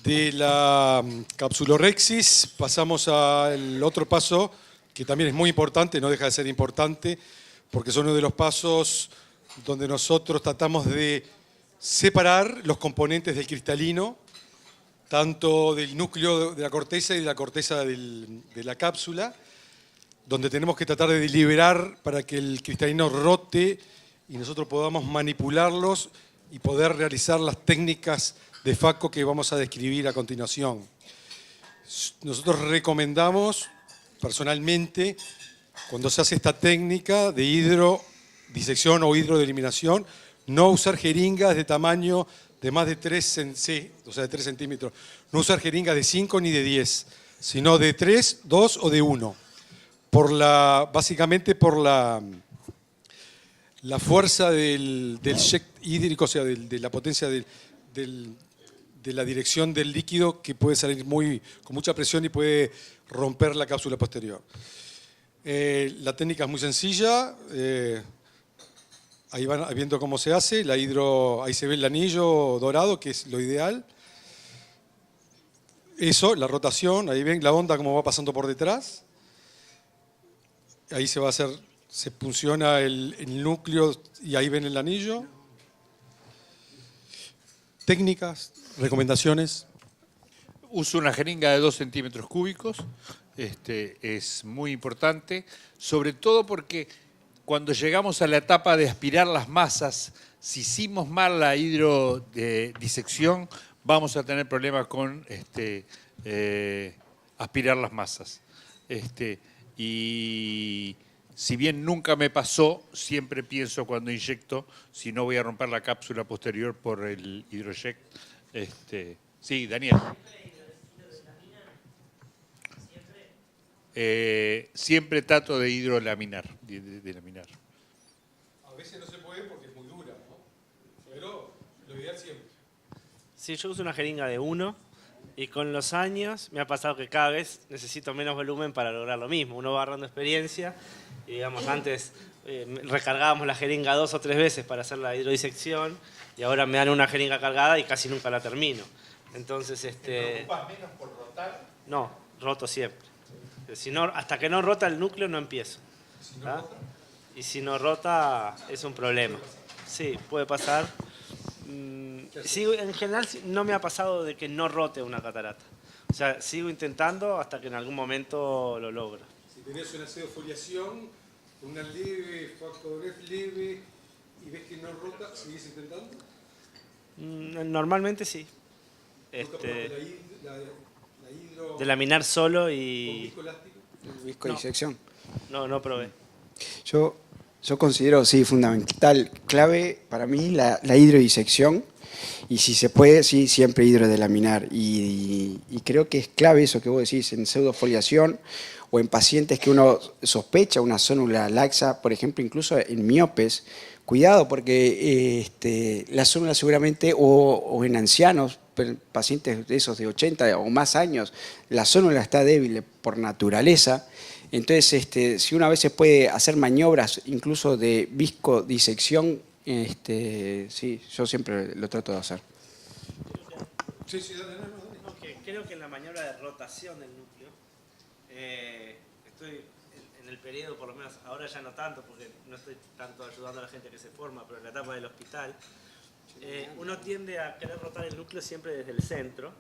De la capsulorhexis pasamos al otro paso, que también es muy importante, no deja de ser importante, porque son uno de los pasos donde nosotros tratamos de separar los componentes del cristalino, tanto del núcleo de la corteza y de la corteza de la cápsula, donde tenemos que tratar de liberar para que el cristalino rote y nosotros podamos manipularlos y poder realizar las técnicas de FACO que vamos a describir a continuación. Nosotros recomendamos, personalmente, cuando se hace esta técnica de hidrodisección o hidroeliminación, no usar jeringas de tamaño de más de 3, o sea, de 3 centímetros. No usar jeringas de 5 ni de 10, sino de 3, 2 o de 1. Básicamente por la fuerza del jet hídrico, o sea, de la potencia de la dirección del líquido, que puede salir con mucha presión y puede romper la cápsula posterior. La técnica es muy sencilla. Ahí van viendo cómo se hace. Ahí se ve el anillo dorado, que es lo ideal. Eso, la rotación, ahí ven la onda como va pasando por detrás. Ahí se funciona el núcleo y ahí ven el anillo. Técnicas, recomendaciones. Uso una jeringa de 2 centímetros cúbicos. Es muy importante, sobre todo porque cuando llegamos a la etapa de aspirar las masas, si hicimos mal la hidrodisección, vamos a tener problemas con aspirar las masas. Y si bien nunca me pasó, siempre pienso cuando inyecto si no voy a romper la cápsula posterior por el hidrojet. Sí, Daniel. Siempre trato de hidrolaminar, de laminar. A veces no se puede porque es muy dura, ¿no? Pero lo ideal siempre. Sí, yo uso una jeringa de 1 y con los años me ha pasado que cada vez necesito menos volumen para lograr lo mismo. Uno va agarrando experiencia y, digamos, antes recargábamos la jeringa 2 o 3 veces para hacer la hidrodisección y ahora me dan una jeringa cargada y casi nunca la termino. Entonces, ¿Te preocupas menos por rotar? No, roto siempre. Si no, hasta que no rota el núcleo no empiezo. Y si no rota es un problema. Sí, puede pasar. Sigo, en general no me ha pasado de que no rote una catarata. O sea, sigo intentando hasta que en algún momento lo logro. Si tenés una pseudofoliación, una leve, factor leve, y ves que no rota, ¿seguís intentando? Normalmente sí. De laminar solo y... ¿Con visco elástico? Viscodisección. No probé. Yo considero, sí, fundamental, clave para mí la hidrodisección, y si se puede, sí, siempre hidrodelaminar. Y creo que es clave eso que vos decís, en pseudofoliación o en pacientes que uno sospecha una zónula laxa, por ejemplo, incluso en miopes. Cuidado, porque la zónula seguramente, o en ancianos, pacientes de esos de 80 o más años, la zónula está débil por naturaleza. Entonces, si uno a veces puede hacer maniobras incluso de viscodisección, sí, yo siempre lo trato de hacer. Sí, dale. Creo que en la maniobra de rotación del núcleo, estoy en el periodo, por lo menos ahora ya no tanto, porque no estoy tanto ayudando a la gente que se forma, pero en la etapa del hospital, uno tiende a querer rotar el núcleo siempre desde el centro,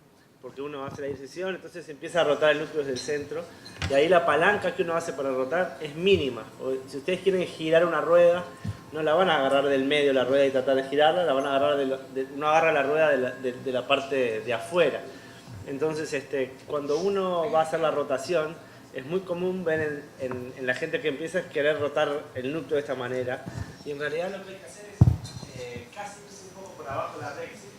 porque uno hace la disección, entonces empieza a rotar el núcleo desde el centro, y ahí la palanca que uno hace para rotar es mínima. Si ustedes quieren girar una rueda, no la van a agarrar del medio la rueda y tratar de girarla, la van a agarrar uno agarra la rueda de la parte de afuera. Entonces, cuando uno va a hacer la rotación, es muy común ver en la gente que empieza a querer rotar el núcleo de esta manera, y en realidad lo que hay que hacer es casi irse un poco por abajo de la rexis.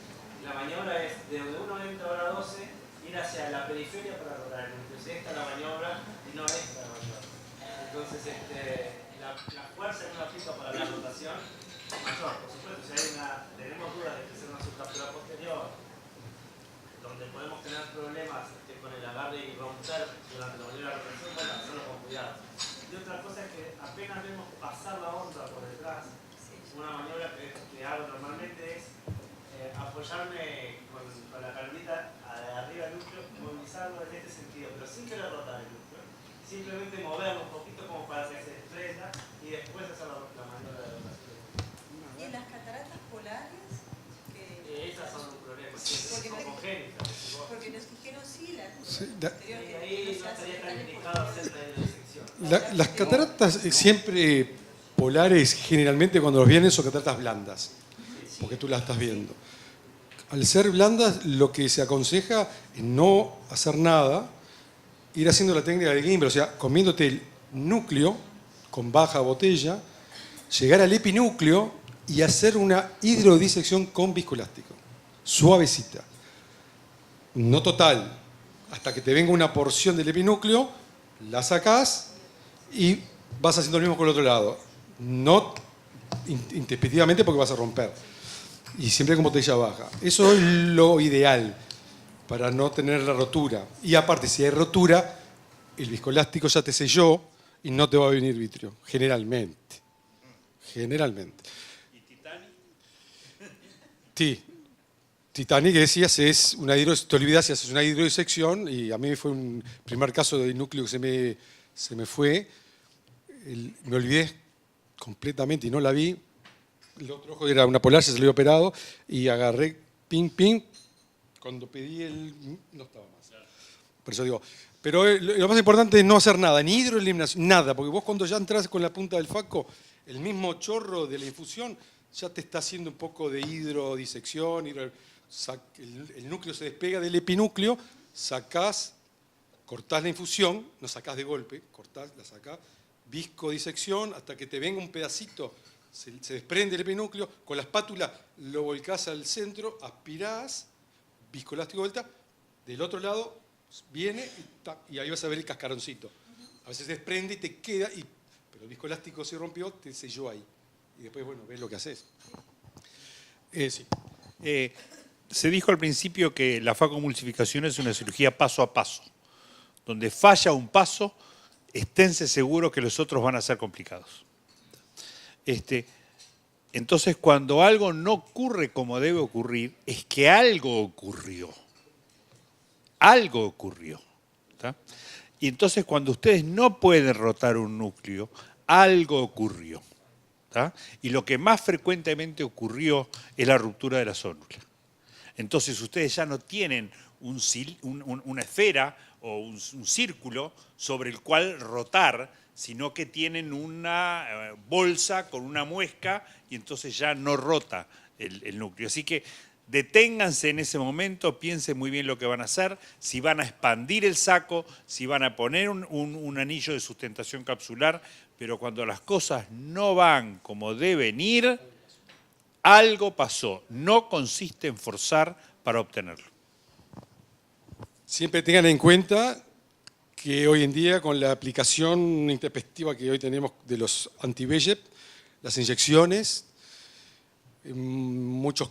La maniobra es de donde uno entra a hora 12, ir hacia la periferia para rotar el núcleo. Esta es la maniobra y no esta la maniobra. Entonces, la fuerza que uno aplica para la rotación es mayor. Por supuesto, si tenemos dudas de que sea una subcápsula posterior, donde podemos tener problemas con el agarre y romper durante la maniobra de rotación, bueno, hacerlo con cuidado. Y otra cosa es que apenas vemos pasar la onda por detrás, una maniobra que hago normalmente es apoyarme con la carolita arriba del núcleo, movilizarlo en este sentido, pero sin querer rotar el núcleo. Simplemente moverlo un poquito como para que se desprenda y después hacer la maniobra de rotación. ¿Y en las cataratas polares? Esas son un problema, son congénitas. Porque nos dijeron sí, la Y ahí no estaría tan indicado hacer la disección. Las cataratas siempre polares, generalmente cuando los vienen son cataratas blandas, porque tú las estás viendo. Al ser blandas, lo que se aconseja es no hacer nada, ir haciendo la técnica del gimbal, o sea, comiéndote el núcleo con baja botella, llegar al epinúcleo y hacer una hidrodisección con viscoelástico, suavecita, no total, hasta que te venga una porción del epinúcleo, la sacás y vas haciendo lo mismo con el otro lado, no intempestivamente porque vas a romper, y siempre con botella baja. Eso es lo ideal para no tener la rotura. Y aparte, si hay rotura, el viscoelástico ya te selló y no te va a venir vitrio, generalmente. Generalmente. ¿Y Titanic? Sí. Titanic, que decías, es una te olvidas si haces una hidrodisección, y a mí fue un primer caso de núcleo que se me fue. Me olvidé completamente y no la vi. El otro ojo era una polar, se salió operado, y agarré, ping, ping. Cuando pedí no estaba más. Por eso digo, pero lo más importante es no hacer nada, ni hidroeliminación, nada, porque vos cuando ya entras con la punta del faco, el mismo chorro de la infusión ya te está haciendo un poco de hidrodisección, el núcleo se despega del epinúcleo, cortás la infusión, no sacás de golpe, la sacás, viscodisección, hasta que te venga un pedacito, se desprende el epinúcleo, con la espátula lo volcás al centro, aspirás, viscoelástico de vuelta, del otro lado viene y ahí vas a ver el cascaroncito. A veces se desprende y te queda, pero el viscoelástico se rompió, te selló ahí. Y después, bueno, ves lo que haces. Sí. Se dijo al principio que la facomulsificación es una cirugía paso a paso. Donde falla un paso, esténse seguros que los otros van a ser complicados. Entonces, cuando algo no ocurre como debe ocurrir, es que algo ocurrió. Algo ocurrió. ¿Tá? Y entonces, cuando ustedes no pueden rotar un núcleo, algo ocurrió. ¿Tá? Y lo que más frecuentemente ocurrió es la ruptura de la zónula. Entonces, ustedes ya no tienen una esfera o un círculo sobre el cual rotar, sino que tienen una bolsa con una muesca y entonces ya no rota el núcleo. Así que deténganse en ese momento, piensen muy bien lo que van a hacer, si van a expandir el saco, si van a poner un anillo de sustentación capsular, pero cuando las cosas no van como deben ir, algo pasó. No consiste en forzar para obtenerlo. Siempre tengan en cuenta que hoy en día, con la aplicación intempestiva que hoy tenemos de los anti-VEGF, las inyecciones, muchos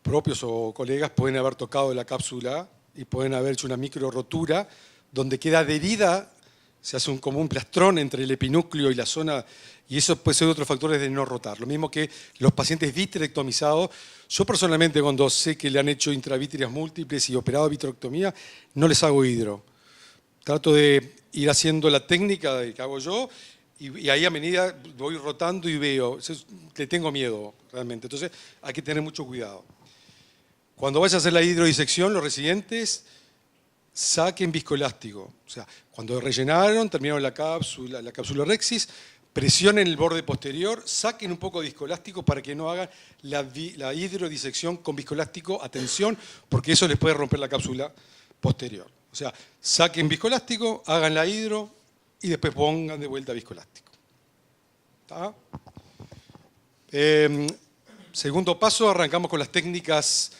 propios o colegas pueden haber tocado la cápsula y pueden haber hecho una micro rotura donde queda adherida, se hace como un plastrón entre el epinúcleo y la zona, y eso puede ser otros factores de no rotar. Lo mismo que los pacientes vitrectomizados. Yo personalmente, cuando sé que le han hecho intravítreas múltiples y operado vitrectomía, no les hago hidro. Trato de ir haciendo la técnica que hago yo y ahí a medida voy rotando y veo. Le tengo miedo realmente, entonces hay que tener mucho cuidado. Cuando vayas a hacer la hidrodisección, los residentes saquen viscoelástico. O sea, cuando rellenaron, terminaron la cápsula Rexis, presionen el borde posterior, saquen un poco de viscoelástico para que no hagan la hidrodisección con viscoelástico, atención, porque eso les puede romper la cápsula posterior. O sea, saquen viscoelástico, hagan la hidro y después pongan de vuelta viscoelástico. ¿Está? Segundo paso, arrancamos con las técnicas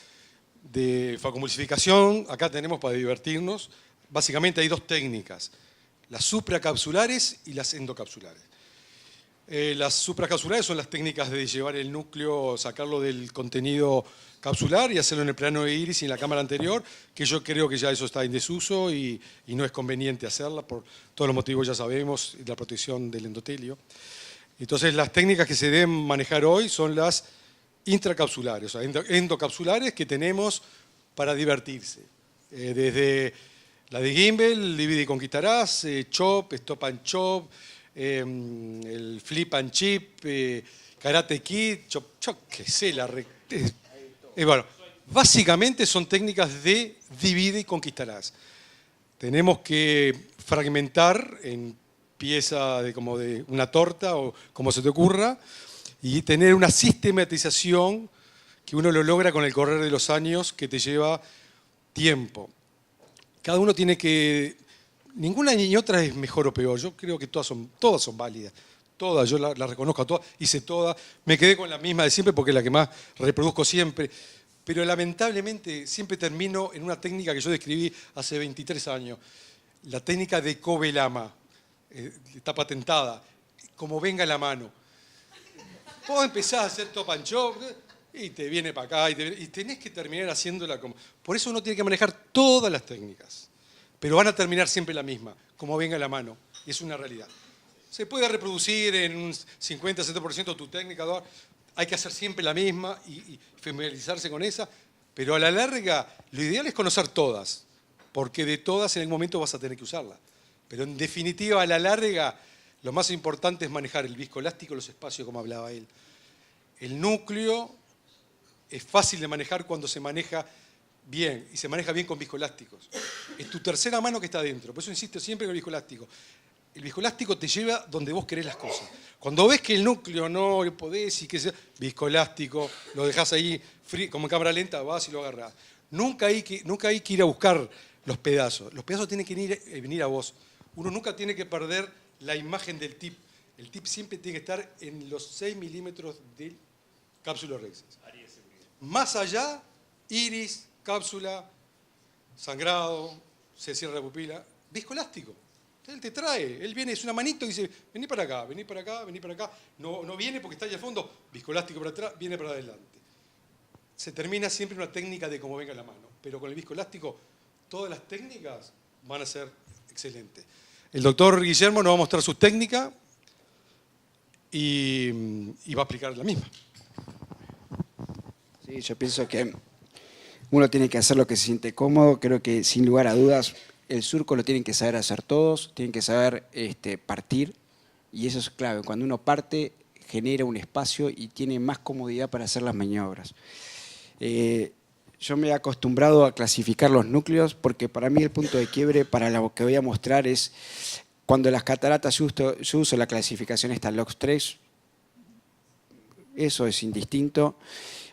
de facomulsificación. Acá tenemos para divertirnos. Básicamente hay dos técnicas, las supracapsulares y las endocapsulares. Las supracapsulares son las técnicas de llevar el núcleo, sacarlo del contenido capsular y hacerlo en el plano de iris y en la cámara anterior, que yo creo que ya eso está en desuso y no es conveniente hacerla por todos los motivos ya sabemos, de la protección del endotelio. Entonces las técnicas que se deben manejar hoy son las intracapsulares, o sea, endocapsulares que tenemos para divertirse. Desde la de Gimbal, Divide y Conquistarás, Chop, Stop and Chop, el Flip and Chip, Karate Kid, qué sé, bueno, básicamente son técnicas de divide y conquistarás. Tenemos que fragmentar en pieza como de una torta o como se te ocurra y tener una sistematización que uno lo logra con el correr de los años, que te lleva tiempo. Cada uno tiene que... Ninguna ni otra es mejor o peor. Yo creo que todas son válidas. Todas, yo las reconozco a todas, hice todas. Me quedé con la misma de siempre porque es la que más reproduzco siempre. Pero lamentablemente siempre termino en una técnica que yo describí hace 23 años. La técnica de Kobe Lama. Está patentada. Como venga la mano. Vos empezás a hacer top and chop y te viene para acá y tenés que terminar haciéndola como... Por eso uno tiene que manejar todas las técnicas. Pero van a terminar siempre la misma, como venga la mano. Y es una realidad. Se puede reproducir en un 50-70% tu técnica, hay que hacer siempre la misma y familiarizarse con esa, pero a la larga lo ideal es conocer todas, porque de todas en algún momento vas a tener que usarlas. Pero en definitiva, a la larga, lo más importante es manejar el viscoelástico, los espacios, como hablaba él. El núcleo es fácil de manejar cuando se maneja bien, y se maneja bien con viscoelásticos. Es tu tercera mano que está adentro, por eso insisto siempre en el viscoelástico. El viscoelástico te lleva donde vos querés las cosas. Cuando ves que el núcleo no podés y que sea viscoelástico, lo dejás ahí como en cámara lenta, vas y lo agarrás. Nunca hay que ir a buscar los pedazos tienen que venir a vos. Uno nunca tiene que perder la imagen del tip. El tip siempre tiene que estar en los 6 milímetros del cápsulo rexis. Más allá, iris, cápsula, sangrado, se cierra la pupila, viscoelástico. Él te trae, él viene, es una manito y dice, vení para acá, vení para acá, vení para acá. No viene porque está allá al fondo, viscoelástico para atrás, viene para adelante. Se termina siempre una técnica de cómo venga la mano, pero con el viscoelástico todas las técnicas van a ser excelentes. El doctor Guillermo nos va a mostrar sus técnicas y va a aplicar la misma. Sí, yo pienso que uno tiene que hacer lo que se siente cómodo. Creo que sin lugar a dudas el surco lo tienen que saber hacer todos, tienen que saber partir y eso es clave. Cuando uno parte genera un espacio y tiene más comodidad para hacer las maniobras. Yo me he acostumbrado a clasificar los núcleos porque para mí el punto de quiebre para lo que voy a mostrar es cuando las cataratas yo uso la clasificación esta LOX3, eso es indistinto.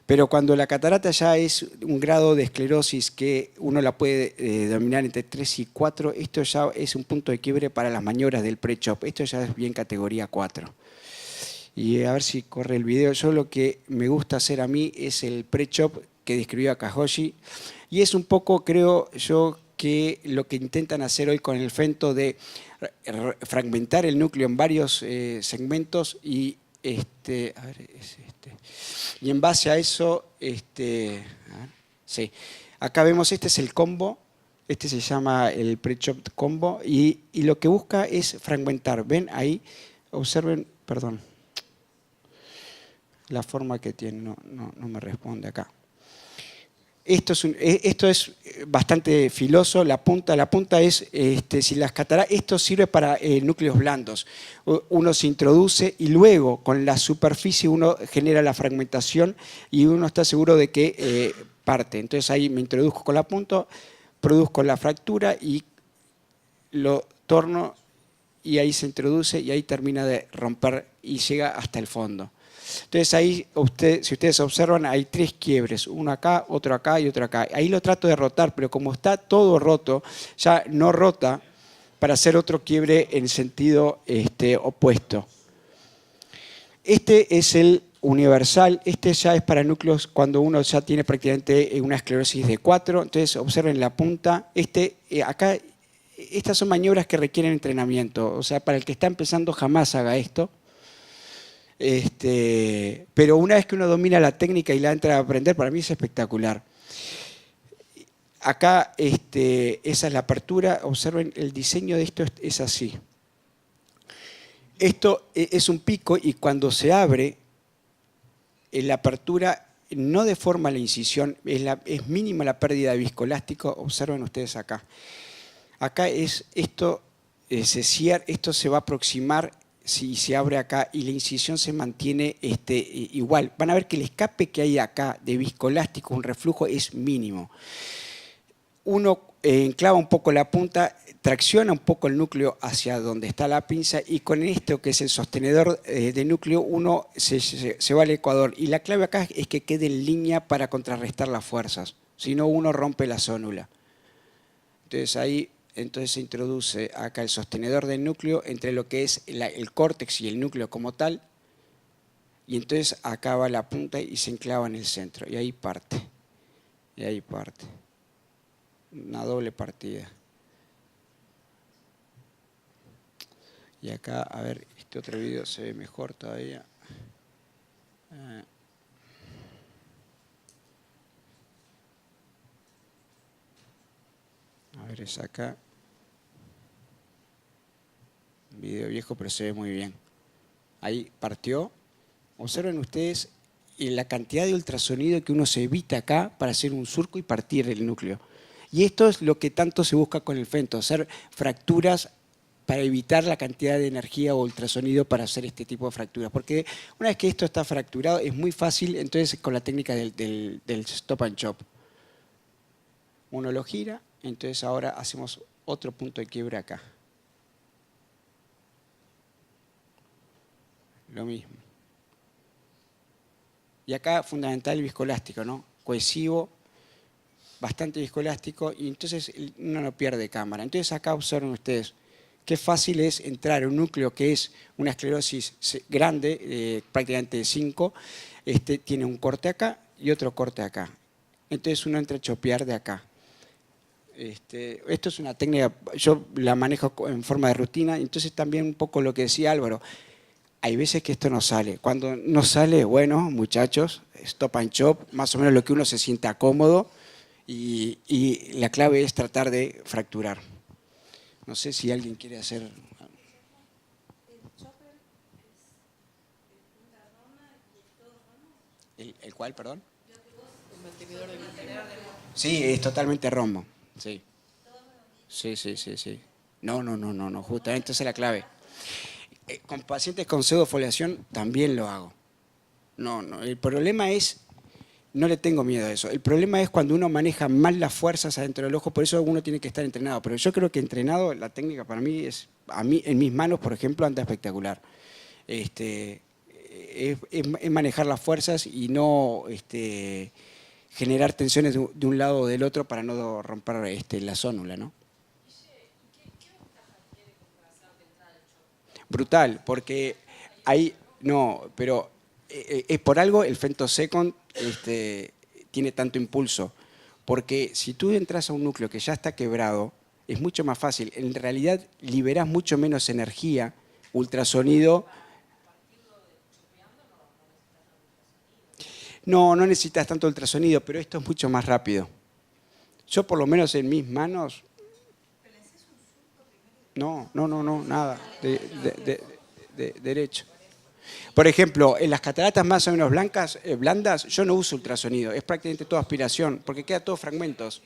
Pero cuando la catarata ya es un grado de esclerosis que uno la puede dominar entre 3 y 4, esto ya es un punto de quiebre para las maniobras del pre-chop. Esto ya es bien categoría 4. Y a ver si corre el video. Yo lo que me gusta hacer a mí es el pre-chop que describió Akahoshi. Y es un poco, creo yo, que lo que intentan hacer hoy con el Fento de fragmentar el núcleo en varios segmentos y a ver, es y en base a eso, sí. Acá vemos, este es el combo, este se llama el pre-chop combo y lo que busca es fragmentar. ¿Ven ahí? Observen, perdón, la forma que tiene, no me responde acá. Esto es bastante filoso, la punta es, si las cataratas, esto sirve para núcleos blandos. Uno se introduce y luego con la superficie uno genera la fragmentación y uno está seguro de que parte. Entonces ahí me introduzco con la punta, produzco la fractura y lo torno y ahí se introduce y ahí termina de romper y llega hasta el fondo. Entonces ahí, si ustedes observan, hay 3 quiebres, uno acá, otro acá y otro acá. Ahí lo trato de rotar, pero como está todo roto, ya no rota para hacer otro quiebre en sentido opuesto. Este es el universal, este ya es para núcleos cuando uno ya tiene prácticamente una esclerosis de 4. Entonces observen la punta, acá, estas son maniobras que requieren entrenamiento. O sea, para el que está empezando jamás haga esto. Pero una vez que uno domina la técnica y la entra a aprender, para mí es espectacular. Acá esa es la apertura, observen el diseño de esto es así. Esto es un pico y cuando se abre, la apertura no deforma la incisión, es mínima la pérdida de viscoelástico. Observen ustedes acá. Acá esto se cierra, esto se va a aproximar si se abre acá y la incisión se mantiene igual. Van a ver que el escape que hay acá de viscoelástico, un reflujo, es mínimo. Uno enclava un poco la punta, tracciona un poco el núcleo hacia donde está la pinza y con esto que es el sostenedor de núcleo uno se va al ecuador. Y la clave acá es que quede en línea para contrarrestar las fuerzas, si no uno rompe la zónula. Entonces ahí se introduce acá el sostenedor del núcleo entre lo que es el córtex y el núcleo como tal, y entonces acá va la punta y se enclava en el centro, y ahí parte, una doble partida. Y acá, a ver, este otro video se ve mejor todavía. A ver, es acá. Un video viejo, pero se ve muy bien. Ahí partió. Observen ustedes la cantidad de ultrasonido que uno se evita acá para hacer un surco y partir el núcleo. Y esto es lo que tanto se busca con el fento, hacer fracturas para evitar la cantidad de energía o ultrasonido para hacer este tipo de fracturas. Porque una vez que esto está fracturado es muy fácil, entonces con la técnica del stop and chop. Uno lo gira, entonces ahora hacemos otro punto de quiebre acá. Lo mismo. Y acá fundamental el viscoelástico, ¿no? Cohesivo, bastante viscoelástico, y entonces uno no pierde cámara. Entonces acá observen ustedes qué fácil es entrar en un núcleo que es una esclerosis grande, prácticamente de 5, tiene un corte acá y otro corte acá. Entonces uno entra a chopear de acá. Esto es una técnica, yo la manejo en forma de rutina, entonces también un poco lo que decía Álvaro, hay veces que esto no sale. Cuando no sale, bueno, muchachos, stop and chop, más o menos lo que uno se sienta cómodo, y la clave es tratar de fracturar. No sé si alguien quiere hacer... El chopper es punta roma y es todo roma. ¿El cuál, perdón? El mantenedor de Sí, es totalmente rombo. Sí. Sí. No, justamente esa es la clave. Con pacientes con pseudofoliación también lo hago. No, el problema es, no le tengo miedo a eso. El problema es cuando uno maneja mal las fuerzas adentro del ojo, por eso uno tiene que estar entrenado. Pero yo creo que entrenado, la técnica para mí es, en mis manos, por ejemplo, anda espectacular. Es manejar las fuerzas y no generar tensiones de un lado o del otro para no romper la zónula, ¿no? Brutal, porque ahí, no, pero es por algo el femtosecond tiene tanto impulso, porque si tú entras a un núcleo que ya está quebrado, es mucho más fácil, en realidad liberás mucho menos energía, ultrasonido. No necesitas tanto ultrasonido, pero esto es mucho más rápido. Yo por lo menos en mis manos... No, nada, de derecho. Por ejemplo, en las cataratas más o menos blandas, yo no uso ultrasonido, es prácticamente toda aspiración, porque queda todo fragmentos.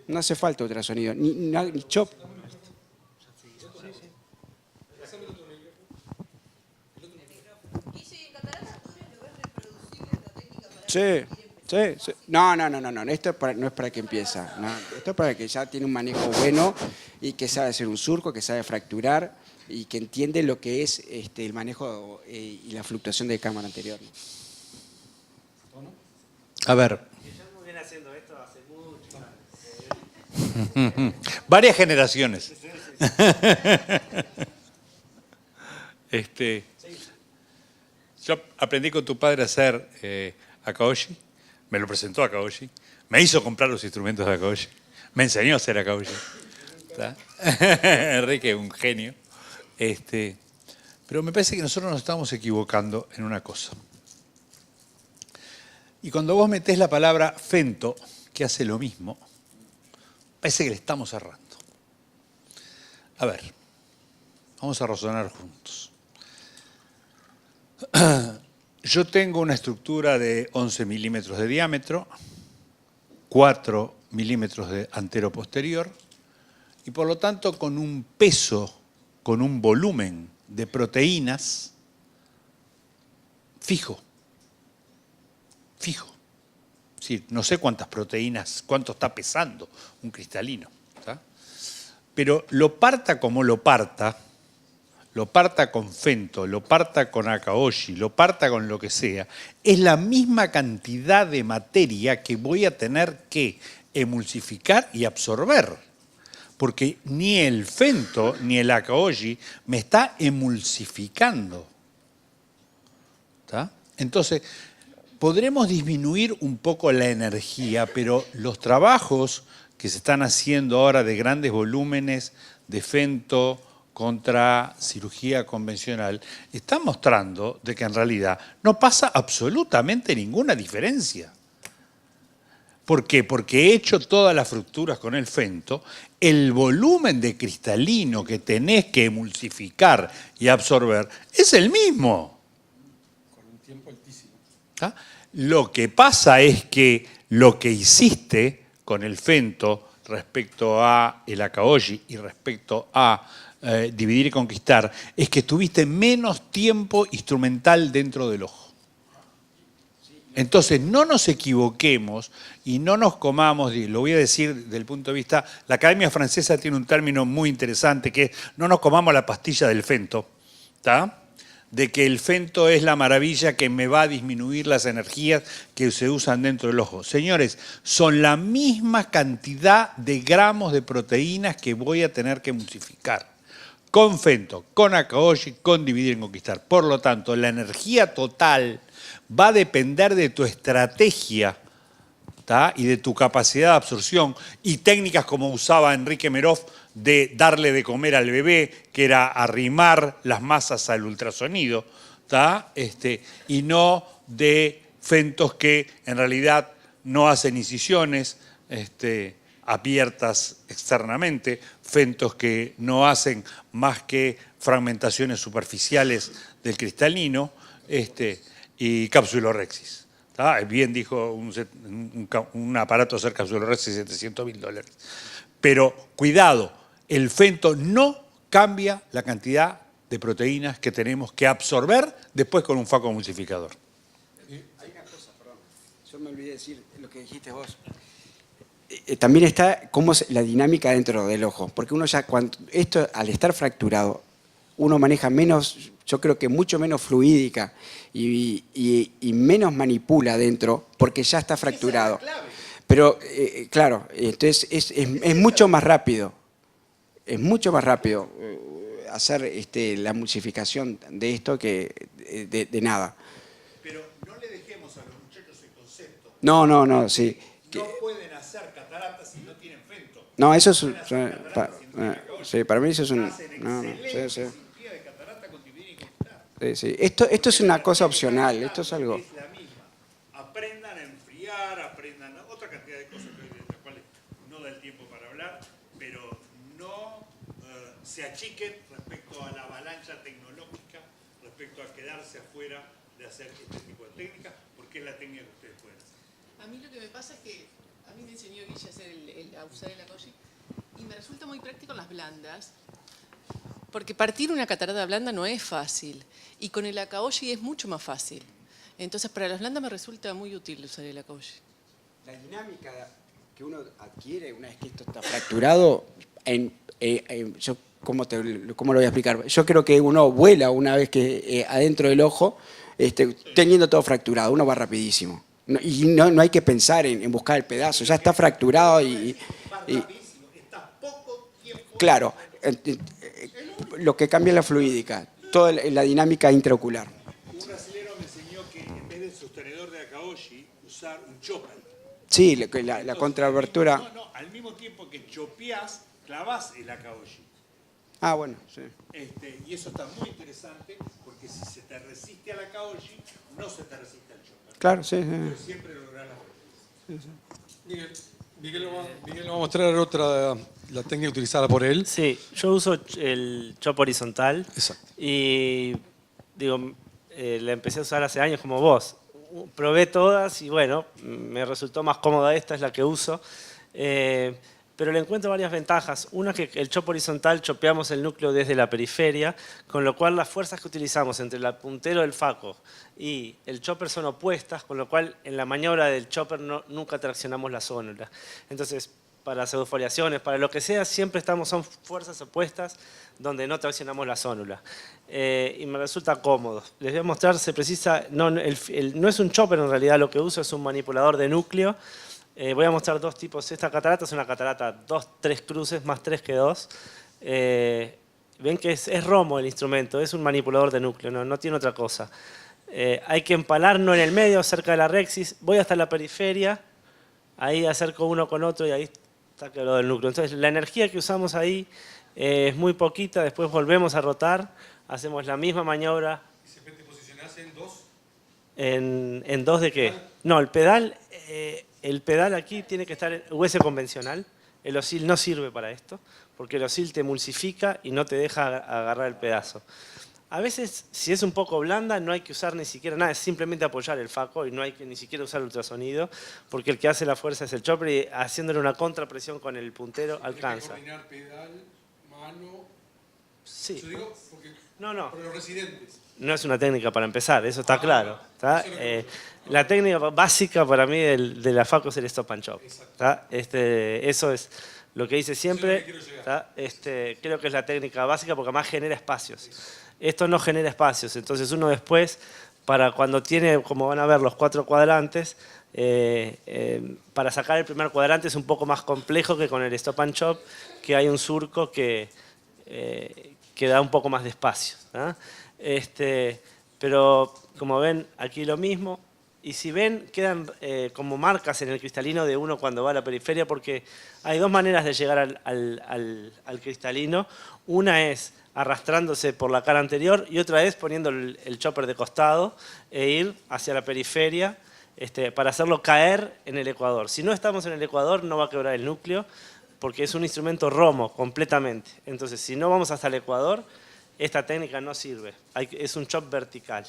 No hace falta ultrasonido, ni chop. Sí. No, esto no es para que empieza. No, esto es para que ya tiene un manejo bueno y que sabe hacer un surco, que sabe fracturar y que entiende lo que es el manejo y la fluctuación de cámara anterior. A ver. Guillermo viene haciendo esto hace mucho. Varias generaciones. Yo aprendí con tu padre a hacer akaoshi, me lo presentó akaoshi, me hizo comprar los instrumentos de akaoshi, me enseñó a hacer akaoshi. Enrique, un genio. Pero me parece que nosotros nos estamos equivocando en una cosa. Y cuando vos metés la palabra fento, que hace lo mismo, parece que le estamos errando. A ver, vamos a razonar juntos. Yo tengo una estructura de 11 milímetros de diámetro, 4 milímetros de antero-posterior, y por lo tanto con un peso, con un volumen de proteínas fijo. Es decir, no sé cuántas proteínas, cuánto está pesando un cristalino. ¿Tá? Pero lo parta como lo parta con Fento, lo parta con Akaoshi, lo parta con lo que sea, es la misma cantidad de materia que voy a tener que emulsificar y absorber. Porque ni el Fento ni el Akaoshi me está emulsificando. ¿Tá? Entonces, podremos disminuir un poco la energía, pero los trabajos que se están haciendo ahora de grandes volúmenes de Fento contra cirugía convencional están mostrando de que en realidad no pasa absolutamente ninguna diferencia. ¿Por qué? Porque he hecho todas las fracturas con el Fento, el volumen de cristalino que tenés que emulsificar y absorber es el mismo. Con un tiempo altísimo. ¿Ah? Lo que pasa es que lo que hiciste con el Fento respecto a el Akaoshi y respecto a dividir y conquistar es que tuviste menos tiempo instrumental dentro del ojo. Entonces, no nos equivoquemos y no nos comamos, lo voy a decir desde el punto de vista, la Academia Francesa tiene un término muy interesante que es no nos comamos la pastilla del Fento, ¿tá? De que el Fento es la maravilla que me va a disminuir las energías que se usan dentro del ojo. Señores, son la misma cantidad de gramos de proteínas que voy a tener que emulsificar. Con Fento, con Akaoshi, con dividir y conquistar. Por lo tanto, la energía total va a depender de tu estrategia, ¿tá? Y de tu capacidad de absorción y técnicas como usaba Enrique Meroff de darle de comer al bebé, que era arrimar las masas al ultrasonido, ¿tá? Y no de Fentos que en realidad no hacen incisiones abiertas externamente, Fentos que no hacen más que fragmentaciones superficiales del cristalino, y capsulorhexis. ¿Tá? Bien dijo un aparato hacer capsulorhexis $700.000. Pero cuidado, el Fento no cambia la cantidad de proteínas que tenemos que absorber después con un faco emulsificador. Hay una cosa, perdón, yo me olvidé decir lo que dijiste vos. También está cómo es la dinámica dentro del ojo, porque uno ya, esto al estar fracturado, uno maneja menos, yo creo que mucho menos fluídica y menos manipula dentro, porque ya está fracturado. Pero, claro, entonces es mucho más rápido, hacer la emulsificación de esto que de nada. Pero no le dejemos a los muchachos el concepto. No, sí. No pueden hacer cataratas si no tienen Fento. No, eso es... sí, para mí eso es un... Hacen cirugía de catarata con dividir y conquistar. Sí. Esto es una cosa opcional, esto es algo... Es la misma. Aprendan a enfriar, aprendan otra cantidad de cosas de las cuales no da el tiempo para hablar, pero no se achiquen respecto a la avalancha tecnológica, respecto a quedarse afuera de hacer este tipo de técnicas, porque es la técnica que ustedes pueden hacer. A mí lo que me pasa es que a mí me enseñó Guille a usar el Akaoshi y me resulta muy práctico en las blandas, porque partir una catarata blanda no es fácil y con el Akaoshi es mucho más fácil. Entonces para las blandas me resulta muy útil usar el Akaoshi. La dinámica que uno adquiere una vez que esto está fracturado, yo ¿cómo lo voy a explicar? Yo creo que uno vuela una vez que adentro del ojo, teniendo todo fracturado, uno va rapidísimo. Y no hay que pensar en buscar el pedazo, ya está fracturado y claro, lo que cambia es la fluídica, toda la dinámica intraocular. Un brasilero me enseñó que en vez del sostenedor de Akaoshi, usar un chopper. Sí, la contraabertura. No, al mismo tiempo que chopeás, clavás el Akaoshi. Ah, bueno, sí. Y eso está muy interesante, porque si se te resiste al Akaoshi, no se te resiste al chopper. Claro, sí. Pero siempre lograr la fuerza. Miguel nos va a mostrar la técnica utilizada por él. Sí, yo uso el chop horizontal. Exacto. Y digo, la empecé a usar hace años como vos. Probé todas y bueno, me resultó más cómoda esta, es la que uso. Pero le encuentro varias ventajas. Una es que el chop horizontal chopeamos el núcleo desde la periferia, con lo cual las fuerzas que utilizamos entre el puntero del faco y el chopper son opuestas, con lo cual en la maniobra del chopper nunca traccionamos la zónula. Entonces, para pseudofoliaciones, para lo que sea, siempre son fuerzas opuestas donde no traccionamos la zónula. Y me resulta cómodo. Les voy a mostrar, no es un chopper en realidad, lo que uso es un manipulador de núcleo. Voy a mostrar dos tipos. Esta catarata es una catarata 2-3 cruces, más 3 que 2. Ven que es Romo el instrumento, es un manipulador de núcleo, no tiene otra cosa. Hay que empalarlo en el medio, cerca de la rexis. Voy hasta la periferia, ahí acerco uno con otro y ahí está quebrado el núcleo. Entonces la energía que usamos ahí es muy poquita, después volvemos a rotar, hacemos la misma maniobra. ¿Siempre te posicionás en 2? ¿En 2 de qué? No, el pedal aquí tiene que estar en US convencional. El oscil no sirve para esto, porque el oscil te emulsifica y no te deja agarrar el pedazo. A veces, si es un poco blanda, no hay que usar ni siquiera nada, es simplemente apoyar el faco y no hay que ni siquiera usar ultrasonido, porque el que hace la fuerza es el chopper y haciéndole una contrapresión con el puntero alcanza. Hay que coordinar pedal, mano. Sí. Yo digo porque No. por los residentes. No es una técnica para empezar, eso está claro. ¿Está? La técnica básica para mí de la faco es el stop and chop. ¿Está? Eso es lo que hice siempre. ¿Está? Creo que es la técnica básica porque además genera espacios. Esto no genera espacios, entonces uno después, para cuando tiene, como van a ver, los 4 cuadrantes, para sacar el primer cuadrante es un poco más complejo que con el stop and chop, que hay un surco que da un poco más de espacio. ¿Ah? Pero como ven, aquí lo mismo. Y si ven, quedan como marcas en el cristalino de uno cuando va a la periferia, porque hay dos maneras de llegar al cristalino. Una es arrastrándose por la cara anterior y otra es poniendo el chopper de costado e ir hacia la periferia para hacerlo caer en el ecuador. Si no estamos en el ecuador, no va a quebrar el núcleo, porque es un instrumento Romo completamente. Entonces, si no vamos hasta el ecuador, esta técnica no sirve. Es un chop vertical.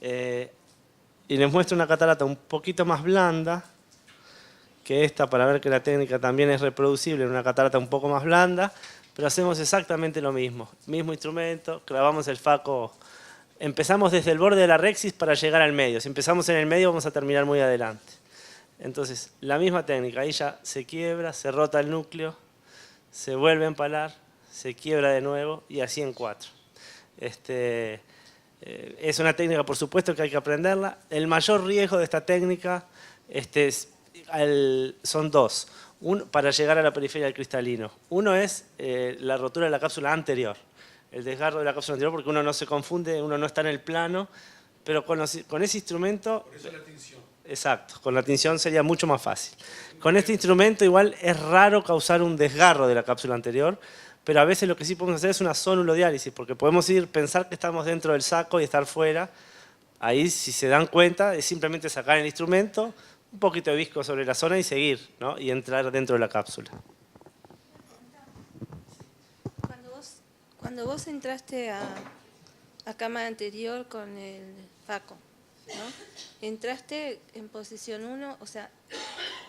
Y les muestro una catarata un poquito más blanda que esta, para ver que la técnica también es reproducible en una catarata un poco más blanda, pero hacemos exactamente lo mismo. Mismo instrumento, clavamos el faco. Empezamos desde el borde de la rexis para llegar al medio. Si empezamos en el medio, vamos a terminar muy adelante. Entonces, la misma técnica. Ahí ya se quiebra, se rota el núcleo, se vuelve a empalar, se quiebra de nuevo y así en 4. Es una técnica, por supuesto, que hay que aprenderla. El mayor riesgo de esta técnica son dos. Para llegar a la periferia del cristalino. Uno es la rotura de la cápsula anterior, el desgarro de la cápsula anterior, porque uno no se confunde, uno no está en el plano, pero con ese instrumento... Por eso la tinción. Exacto, con la tinción sería mucho más fácil. Con este instrumento igual es raro causar un desgarro de la cápsula anterior, pero a veces lo que sí podemos hacer es una zonulodiálisis, porque podemos pensar que estamos dentro del saco y estar fuera. Ahí, si se dan cuenta, es simplemente sacar el instrumento, un poquito de visco sobre la zona y seguir, ¿no? Y entrar dentro de la cápsula. Cuando vos entraste a cama anterior con el faco, ¿no? ¿Entraste en posición 1, o sea,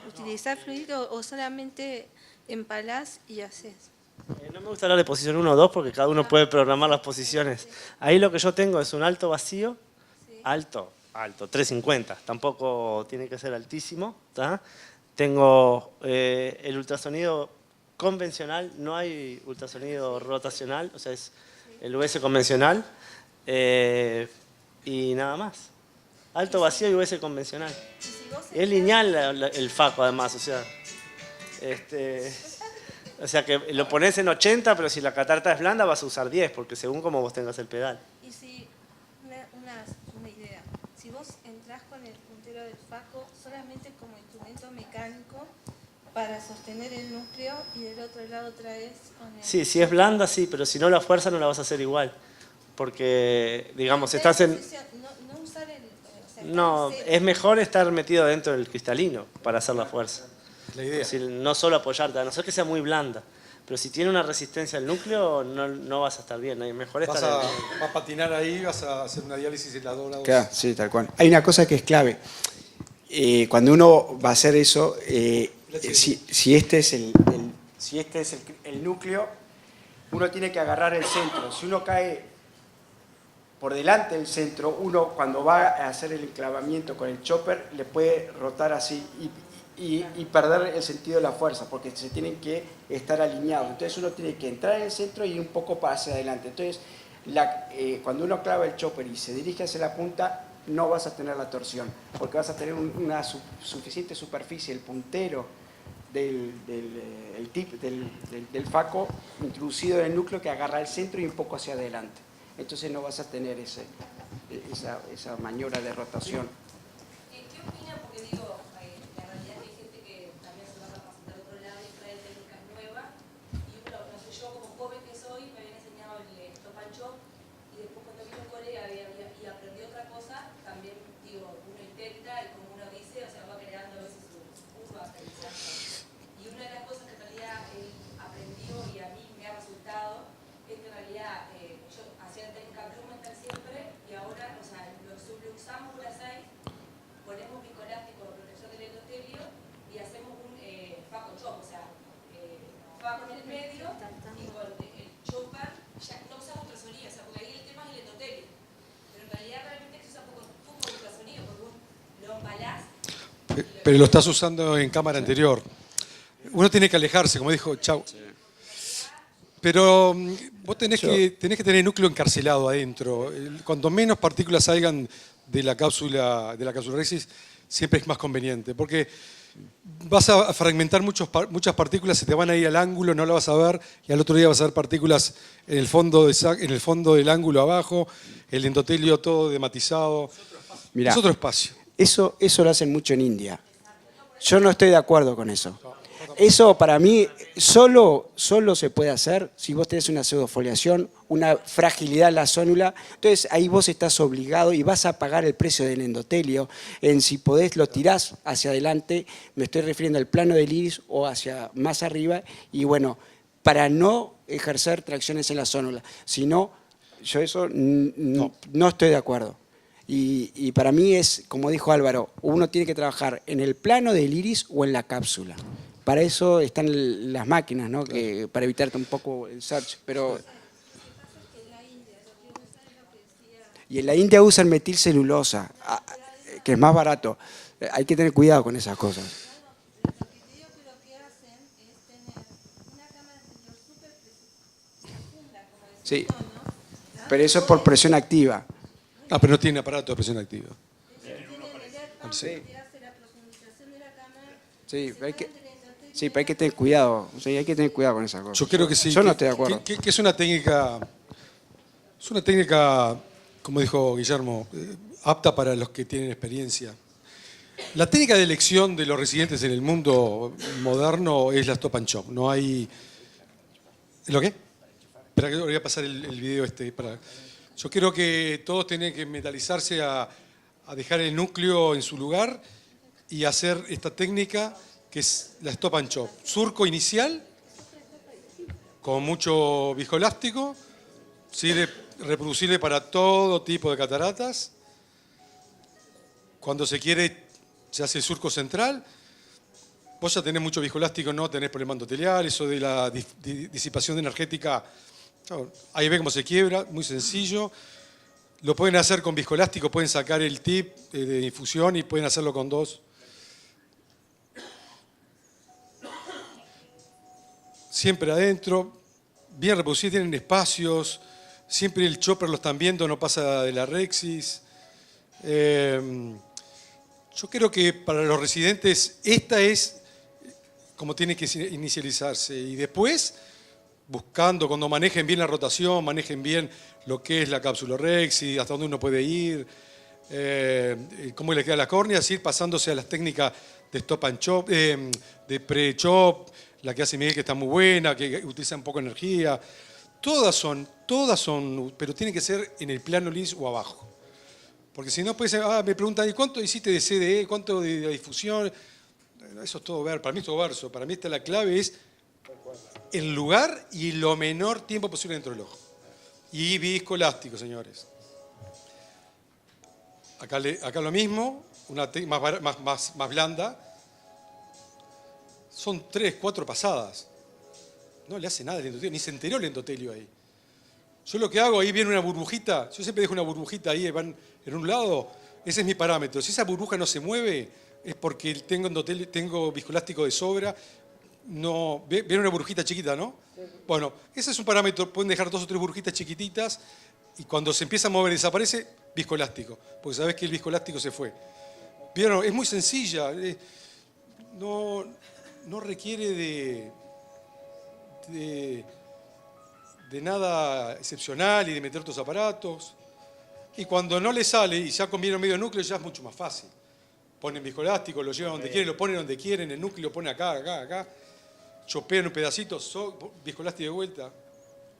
utilizar fluido o solamente empalás y haces? No me gusta hablar de posición 1 o 2 porque cada uno puede programar las posiciones. Ahí lo que yo tengo es un alto vacío, alto, 350, tampoco tiene que ser altísimo. ¿Tá? Tengo el ultrasonido convencional, no hay ultrasonido rotacional, o sea, es el US convencional y nada más. Alto vacío y US convencional. Es lineal el faco además, o sea que lo pones en 80, pero si la catarata es blanda vas a usar 10, porque según como vos tengas el pedal. Y si, una idea, si vos entrás con el puntero del faco solamente como instrumento mecánico para sostener el núcleo y del otro lado traes con el... Sí, si es blanda sí, pero si no la fuerza no la vas a hacer igual. Porque, digamos, estás en... No usar el... O sea, No, es mejor estar metido dentro del cristalino para hacer la fuerza. La idea. Es decir, no solo apoyarte, a no ser que sea muy blanda. Pero si tiene una resistencia al núcleo, no vas a estar bien. Mejor Vas estar a patinar ahí, vas a hacer una diálisis en la dona 2. Claro, sí, tal cual. Hay una cosa que es clave. Cuando uno va a hacer eso, si este es el núcleo, uno tiene que agarrar el centro. Si uno cae por delante del centro, uno cuando va a hacer el enclavamiento con el chopper le puede rotar así y perder el sentido de la fuerza, porque se tienen que estar alineados. Entonces uno tiene que entrar en el centro y un poco para hacia adelante. Entonces cuando uno clava el chopper y se dirige hacia la punta, no vas a tener la torsión, porque vas a tener una suficiente superficie, el puntero del tip del faco introducido en el núcleo que agarra el centro y un poco hacia adelante. Entonces no vas a tener esa maniobra de rotación. ¿Qué opinan? Porque digo, la realidad es que hay gente que también se va a capacitar a otro lado y trae técnicas nuevas. Y uno, no sé, yo como joven que soy, me habían enseñado el stop and chop y después cuando vino en Corea y aprendí otra cosa, también digo, uno intenta y como uno dice, o sea, va creando a veces su curva de aprendizaje. Y una de las cosas que en realidad él aprendió y a mí me ha resultado es que en realidad yo hacía la técnica Blumenthal siempre y ahora, o sea, lo subluxamos por las 6, ponemos viscoelástico de protección del endotelio y hacemos un faco chop, o sea, faco en el medio y con el chopper ya no usamos ultrasonido, o sea, porque ahí el tema es el endotelio. Pero en realidad realmente se usa poco ultrasonido porque vos lo embalás. Pero lo estás usando en cámara anterior. Uno tiene que alejarse, como dijo Chau. Pero vos tenés que tener el núcleo encarcelado adentro. Cuanto menos partículas salgan de la cápsula Rexis, siempre es más conveniente. Porque vas a fragmentar muchas partículas, se te van a ir al ángulo, no la vas a ver, y al otro día vas a ver partículas en el fondo del ángulo abajo, el endotelio todo dematizado. Mirá, es otro espacio. Eso lo hacen mucho en India. Yo no estoy de acuerdo con eso. Eso para mí solo se puede hacer si vos tenés una pseudofoliación, una fragilidad en la zónula. Entonces ahí vos estás obligado y vas a pagar el precio del endotelio. En si podés lo tirás hacia adelante, me estoy refiriendo al plano del iris o hacia más arriba. Y bueno, para no ejercer tracciones en la zónula. Si no, yo eso no estoy de acuerdo. Y para mí es, como dijo Álvaro, uno tiene que trabajar en el plano del iris o en la cápsula. Para eso están las máquinas, ¿no? Para evitarte un poco el search. Pero y en la India usan metilcelulosa, que es más barato. Hay que tener cuidado con esas cosas. Sí, pero eso es por presión activa. Ah, pero no tiene aparato de presión activa. Sí, pero hay que tener cuidado. O sea, hay que tener cuidado con esas cosas. Yo creo que sí. Yo no estoy de acuerdo. Que es una técnica, como dijo Guillermo, apta para los que tienen experiencia. La técnica de elección de los residentes en el mundo moderno es la stop and chop. No hay... ¿Lo qué? Espera que voy a pasar el video este. Yo creo que todos tienen que mentalizarse a dejar el núcleo en su lugar y hacer esta técnica que es la stop and chop. Surco inicial, con mucho viscoelástico, reproducible para todo tipo de cataratas. Cuando se quiere, se hace el surco central. Vos ya tenés mucho viscoelástico, no tenés problema endotelial, eso de la disipación energética. Ahí ve cómo se quiebra, muy sencillo. Lo pueden hacer con viscoelástico, pueden sacar el tip de infusión y pueden hacerlo con 2. Siempre adentro, bien reproducidos, tienen espacios, siempre el chopper lo están viendo, no pasa de la Rexis. Yo creo que para los residentes esta es como tiene que inicializarse y después buscando, cuando manejen bien la rotación, manejen bien lo que es la cápsula Rexis, hasta dónde uno puede ir, cómo le queda la córnea, ir pasándose a las técnicas de stop and chop, de pre-chop, la que hace Miguel que está muy buena, que utiliza un poco de energía. Todas son, pero tiene que ser en el plano lis o abajo. Porque si no, pues, me preguntan, ¿y cuánto hiciste de CDE? ¿Cuánto de difusión? Eso es todo verso. Para mí es todo verso. Para mí esta la clave es el lugar y lo menor tiempo posible dentro del ojo. Y viscoelástico, señores. Acá lo mismo, una más blanda. Son 3, 4 pasadas. No le hace nada el endotelio, ni se enteró el endotelio ahí. Yo lo que hago, ahí viene una burbujita, yo siempre dejo una burbujita ahí en un lado, ese es mi parámetro. Si esa burbuja no se mueve, es porque tengo viscoelástico de sobra. No, ¿ven una burbujita chiquita, no? Bueno, ese es un parámetro, pueden dejar 2 o 3 burbujitas chiquititas y cuando se empieza a mover y desaparece, viscoelástico, porque sabés que el viscoelástico se fue. ¿Vieron? Es muy sencilla, no requiere de nada excepcional y de meter otros aparatos. Y cuando no le sale y ya conviene medio núcleo, ya es mucho más fácil. Ponen viscoelástico, lo llevan donde quieren, lo ponen donde quieren, el núcleo lo pone acá. Chopean un pedacito, viscoelástico de vuelta.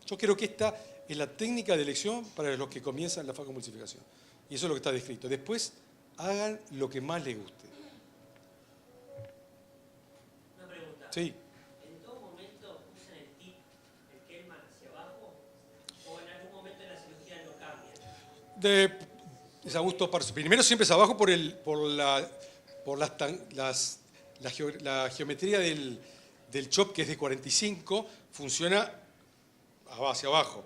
Yo creo que esta es la técnica de elección para los que comienzan la facomulsificación. Y eso es lo que está descrito. Después, hagan lo que más les guste. Una pregunta. Sí. ¿En todo momento usan el tip, el Kellman hacia abajo? ¿O en algún momento de la cirugía lo cambian? Es a gusto. Primero siempre es abajo por la geometría del chop, que es de 45, funciona hacia abajo.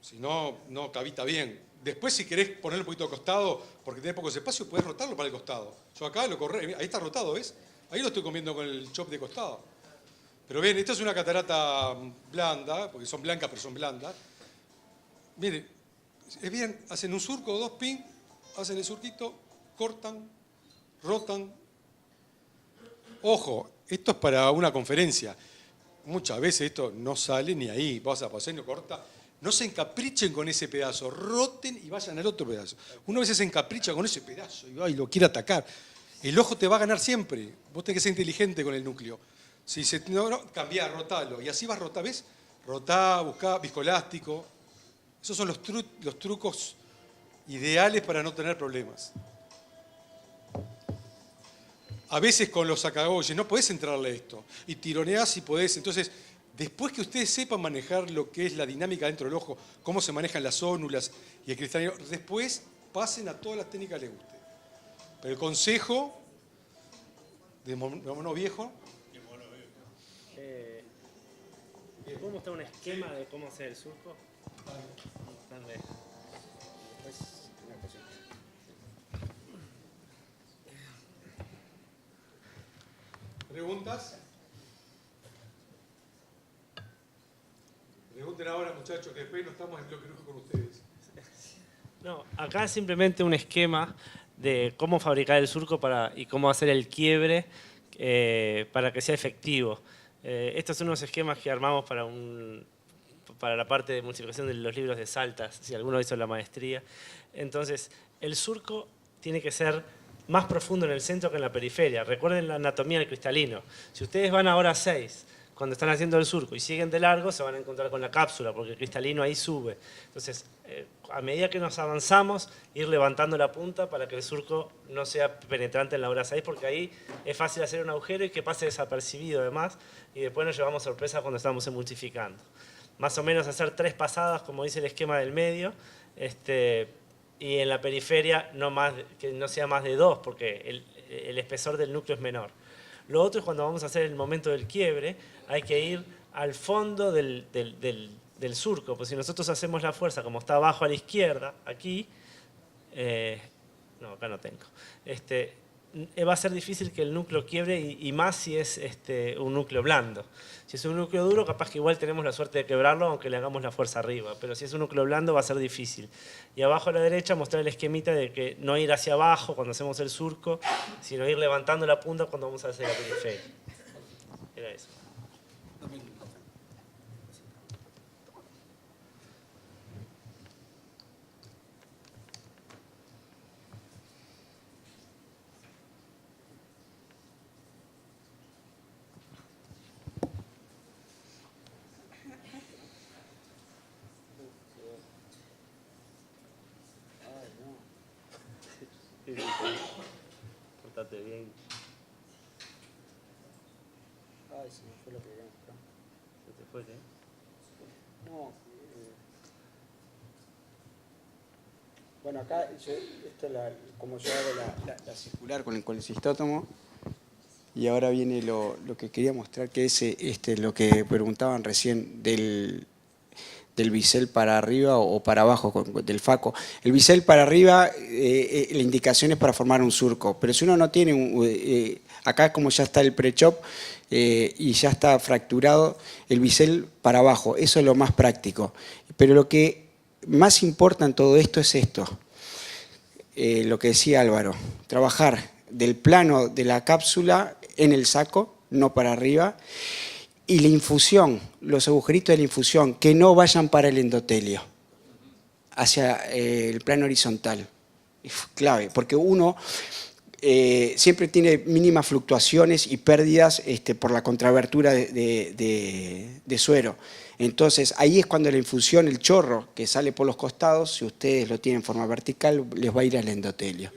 Si no, no cavita bien. Después, si querés ponerlo un poquito de costado, porque tiene poco espacio, puedes rotarlo para el costado. Yo acá lo corré, ahí está rotado, ¿ves? Ahí lo estoy comiendo con el chop de costado. Pero bien, esta es una catarata blanda, porque son blancas, pero son blandas. Miren, es bien, hacen un surco, 2 pin, hacen el surquito, cortan, rotan. Ojo, esto es para una conferencia. Muchas veces esto no sale ni ahí. Vas a pasar y no corta. No se encaprichen con ese pedazo. Roten y vayan al otro pedazo. Uno a veces se encapricha con ese pedazo y lo quiere atacar. El ojo te va a ganar siempre. Vos tenés que ser inteligente con el núcleo. Si cambiá, rotalo. Y así vas a rotar, ¿ves? Rotá, buscá viscoelástico. Esos son los trucos ideales para no tener problemas. A veces con los sacagoyes no podés entrarle a esto. Y tironeás si podés. Entonces, después que ustedes sepan manejar lo que es la dinámica dentro del ojo, cómo se manejan las ónulas y el cristalino, después pasen a todas las técnicas que les guste. Pero el consejo de mono viejo. ¿Puedo mostrar un esquema de cómo hacer el surco? ¿Preguntas? Pregunten ahora, muchachos, que después no estamos en bloque rojo con ustedes. No, acá es simplemente un esquema de cómo fabricar el surco y cómo hacer el quiebre para que sea efectivo. Estos son unos esquemas que armamos para la parte de multiplicación de los libros de Saltas, si alguno hizo la maestría. Entonces, el surco tiene que ser más profundo en el centro que en la periferia. Recuerden la anatomía del cristalino. Si ustedes van a hora 6, cuando están haciendo el surco y siguen de largo, se van a encontrar con la cápsula, porque el cristalino ahí sube. Entonces, a medida que nos avanzamos, ir levantando la punta para que el surco no sea penetrante en la hora 6, porque ahí es fácil hacer un agujero y que pase desapercibido además, y después nos llevamos sorpresa cuando estamos emulsificando. Más o menos hacer 3 pasadas, como dice el esquema del medio, y en la periferia que no sea más de 2, porque el espesor del núcleo es menor. Lo otro es cuando vamos a hacer el momento del quiebre, hay que ir al fondo del surco, pues si nosotros hacemos la fuerza como está abajo a la izquierda, aquí, no, acá no tengo, va a ser difícil que el núcleo quiebre y más si es un núcleo blando. Si es un núcleo duro, capaz que igual tenemos la suerte de quebrarlo aunque le hagamos la fuerza arriba, pero si es un núcleo blando va a ser difícil. Y abajo a la derecha mostrar el esquemita de que no ir hacia abajo cuando hacemos el surco, sino ir levantando la punta cuando vamos a hacer la periferia. Era eso. Portate bien. Ay, se me fue lo que quería mostrar. Se te fue, ¿eh? Bueno, acá, como yo hago la circular con el cistótomo, y ahora viene lo que quería mostrar, que es lo que preguntaban recién del bisel para arriba o para abajo del faco. El bisel para arriba, la indicación es para formar un surco, pero si uno no tiene, acá como ya está el pre-chop y ya está fracturado, el bisel para abajo, eso es lo más práctico. Pero lo que más importa en todo esto es esto, lo que decía Álvaro, trabajar del plano de la cápsula en el saco, no para arriba, y la infusión, los agujeritos de la infusión, que no vayan para el endotelio, hacia el plano horizontal. Es clave, porque uno siempre tiene mínimas fluctuaciones y pérdidas por la contrabertura de suero. Entonces, ahí es cuando la infusión, el chorro que sale por los costados, si ustedes lo tienen en forma vertical, les va a ir al endotelio.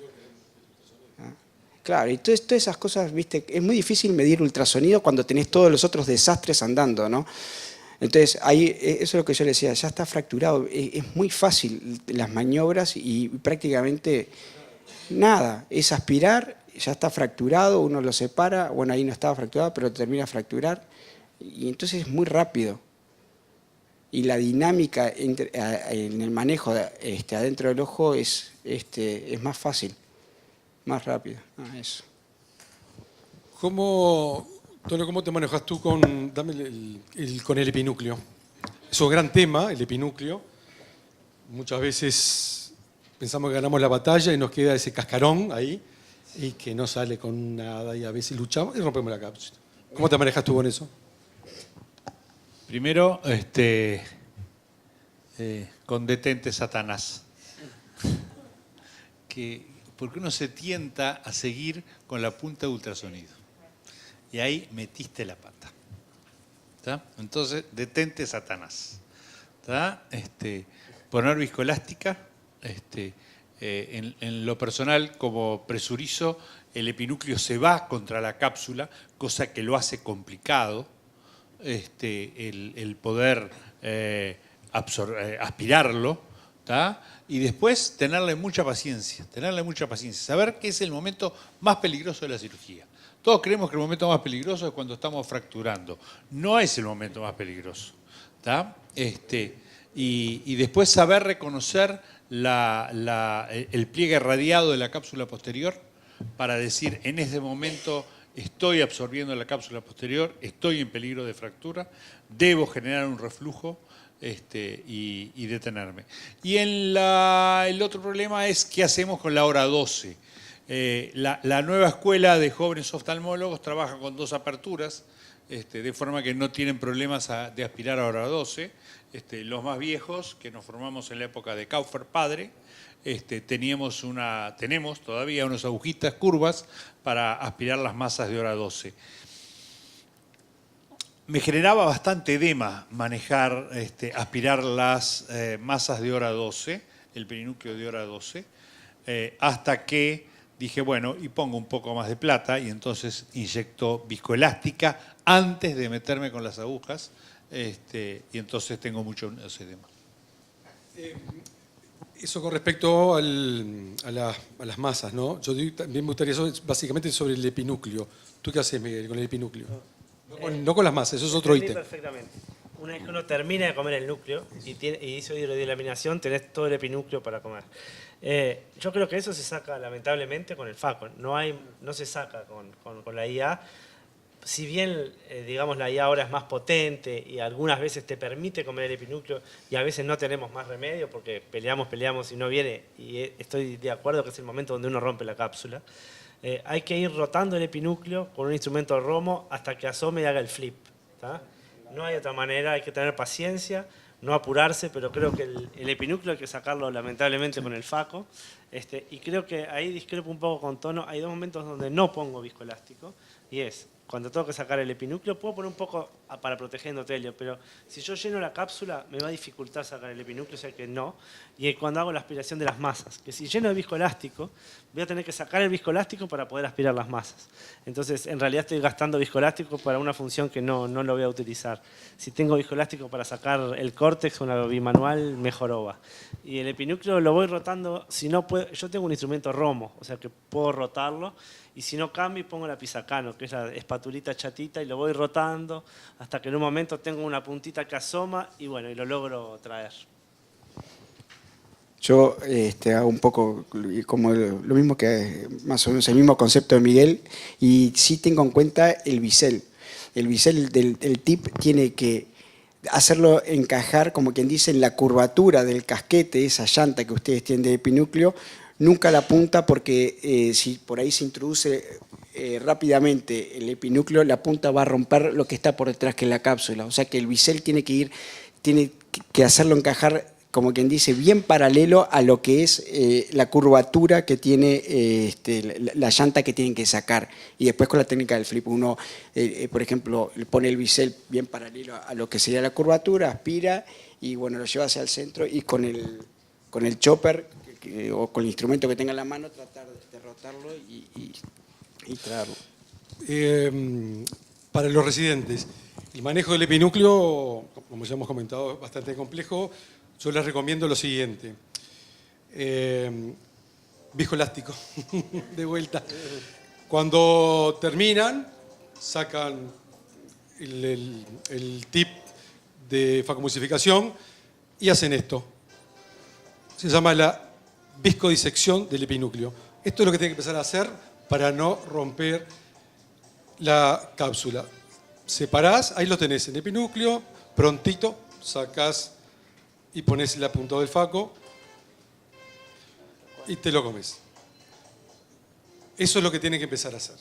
Claro, y todas esas cosas, viste, es muy difícil medir ultrasonido cuando tenés todos los otros desastres andando, ¿no? Entonces, ahí, eso es lo que yo le decía, ya está fracturado, es muy fácil las maniobras y prácticamente nada, es aspirar, ya está fracturado, uno lo separa, bueno, ahí no estaba fracturado, pero termina de fracturar, y entonces es muy rápido. Y la dinámica en el manejo adentro del ojo es más fácil. Más rápido, eso. Tono, ¿cómo te manejas tú con el epinúcleo? Es un gran tema, el epinúcleo. Muchas veces pensamos que ganamos la batalla y nos queda ese cascarón ahí y que no sale con nada y a veces luchamos y rompemos la cápsula. ¿Cómo te manejas tú con eso? Primero, con detente Satanás. Porque uno se tienta a seguir con la punta de ultrasonido. Y ahí metiste la pata. ¿Tá? Entonces, detente Satanás. ¿Tá? Poner viscoelástica. En lo personal, como presurizo, el epinúcleo se va contra la cápsula, cosa que lo hace complicado. El poder aspirarlo, ¿tá? Y después tenerle mucha paciencia, saber que es el momento más peligroso de la cirugía. Todos creemos que el momento más peligroso es cuando estamos fracturando. No es el momento más peligroso, ¿tá? Y después saber reconocer el pliegue radiado de la cápsula posterior para decir, en ese momento estoy absorbiendo la cápsula posterior, estoy en peligro de fractura, debo generar un reflujo y detenerme. Y el otro problema es qué hacemos con la hora 12. La nueva escuela de jóvenes oftalmólogos trabaja con 2 aperturas, de forma que no tienen problemas de aspirar a hora 12. Los más viejos, que nos formamos en la época de Kaufer padre, tenemos todavía unas agujitas curvas para aspirar las masas de hora 12. Me generaba bastante edema manejar, aspirar las masas de hora 12, el perinúcleo de hora 12, hasta que dije, bueno, y pongo un poco más de plata y entonces inyecto viscoelástica antes de meterme con las agujas, y entonces tengo mucho edema. Eso con respecto a las masas, ¿no? Yo también me gustaría básicamente sobre el epinúcleo. ¿Tú qué haces, Miguel, con el epinúcleo? No con las masas, eso es otro ítem. Perfectamente. Una vez que uno termina de comer el núcleo y hizo hidrodilaminación, tenés todo el epinúcleo para comer. Yo creo que eso se saca lamentablemente con el FACO. No se saca con la IA. Si bien, digamos, la IA ahora es más potente y algunas veces te permite comer el epinúcleo y a veces no tenemos más remedio porque peleamos y no viene, y estoy de acuerdo que es el momento donde uno rompe la cápsula, hay que ir rotando el epinúcleo con un instrumento romo hasta que asome y haga el flip. ¿Tá? No hay otra manera, hay que tener paciencia, no apurarse, pero creo que el epinúcleo hay que sacarlo lamentablemente con el FACO. Y creo que ahí discrepo un poco con Tono. Hay 2 momentos donde no pongo viscoelástico, y es cuando tengo que sacar el epinúcleo, puedo poner un poco para proteger el endotelio, pero si yo lleno la cápsula, me va a dificultar sacar el epinúcleo, o sea que no. Y cuando hago la aspiración de las masas, que si lleno de viscoelástico, voy a tener que sacar el viscoelástico para poder aspirar las masas. Entonces, en realidad estoy gastando viscoelástico para una función que no lo voy a utilizar. Si tengo viscoelástico para sacar el córtex con la bimanual, mejor va. Y el epinúcleo lo voy rotando, si no puedo, yo tengo un instrumento Romo, o sea que puedo rotarlo, y si no cambio pongo la Pisacano, que es la espatulita chatita, y lo voy rotando hasta que en un momento tengo una puntita que asoma y bueno, y lo logro traer. Yo hago un poco como lo mismo que más o menos el mismo concepto de Miguel, y sí tengo en cuenta el bisel. El bisel del tip tiene que hacerlo encajar, como quien dice, en la curvatura del casquete, esa llanta que ustedes tienen de epinúcleo, nunca la punta, porque si por ahí se introduce rápidamente el epinúcleo, la punta va a romper lo que está por detrás, que es la cápsula. O sea que el bisel tiene que hacerlo encajar, como quien dice, bien paralelo a lo que es la curvatura que tiene la llanta que tienen que sacar. Y después con la técnica del flip, uno, por ejemplo, pone el bisel bien paralelo a lo que sería la curvatura, aspira y bueno, lo lleva hacia el centro, y con el chopper o con el instrumento que tenga en la mano, tratar de rotarlo y traerlo. Para los residentes, el manejo del epinúcleo, como ya hemos comentado, es bastante complejo. Yo les recomiendo lo siguiente. Viscoelástico, de vuelta. Cuando terminan, sacan el tip de facomulsificación y hacen esto. Se llama la viscodisección del epinúcleo. Esto es lo que tienen que empezar a hacer para no romper la cápsula. Separás, ahí lo tenés, el epinúcleo, prontito, sacás y pones la punta del faco y te lo comes. Eso es lo que tienen que empezar a hacer.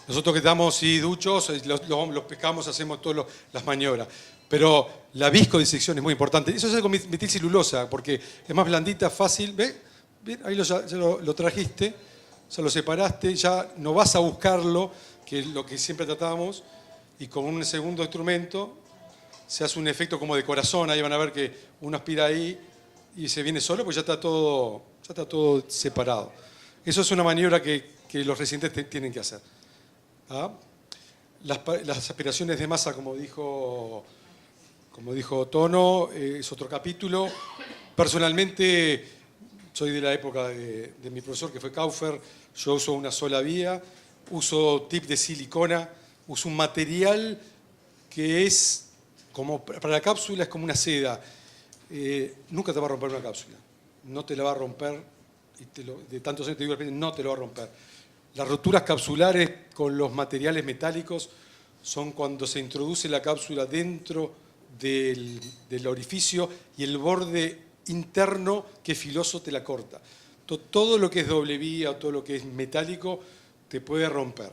Nosotros que estamos duchos, los pescamos, hacemos todas las maniobras. Pero la viscodisección es muy importante. Eso se hace con metilcelulosa, porque es más blandita, fácil. ¿Ve? Bien, ahí ya lo trajiste, ya lo separaste, ya no vas a buscarlo, que es lo que siempre tratábamos, y con un segundo instrumento se hace un efecto como de corazón. Ahí van a ver que uno aspira ahí y se viene solo, pues ya está todo separado. Eso es una maniobra que los residentes tienen que hacer. ¿Ah? Las aspiraciones de masa, como dijo Tono, es otro capítulo. Personalmente, soy de la época de mi profesor, que fue Kaufer. Yo uso una sola vía, uso tip de silicona, uso un material que es como, para la cápsula es como una seda. Nunca te va a romper una cápsula. No te la va a romper, de tantos años te digo, no te lo va a romper. Las roturas capsulares con los materiales metálicos son cuando se introduce la cápsula dentro del orificio y el borde interno, que es filoso, te la corta. Todo lo que es doble vía o todo lo que es metálico te puede romper.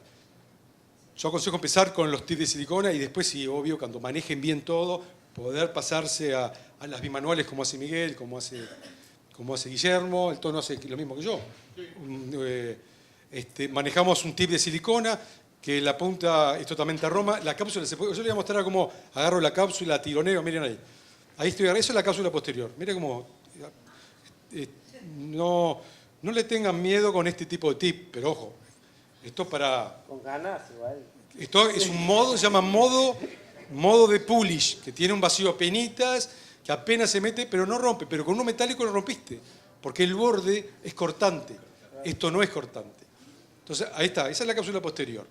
Yo aconsejo empezar con los tips de silicona y después, sí, obvio, cuando manejen bien todo, poder pasarse a las bimanuales como hace Miguel, como hace Guillermo. El Tono hace lo mismo que yo. Manejamos un tip de silicona que la punta es totalmente a Roma. La cápsula yo le voy a mostrar cómo agarro la cápsula, tironeo, miren ahí. Ahí estoy agarrando, eso es la cápsula posterior. Miren cómo... No le tengan miedo con este tipo de tip, pero ojo, esto para... Con ganas, igual. Esto es un modo, se llama modo de pulish, que tiene un vacío a penitas, que apenas se mete, pero no rompe. Pero con uno metálico lo rompiste, porque el borde es cortante. Esto no es cortante. Entonces, ahí está, esa es la cápsula posterior.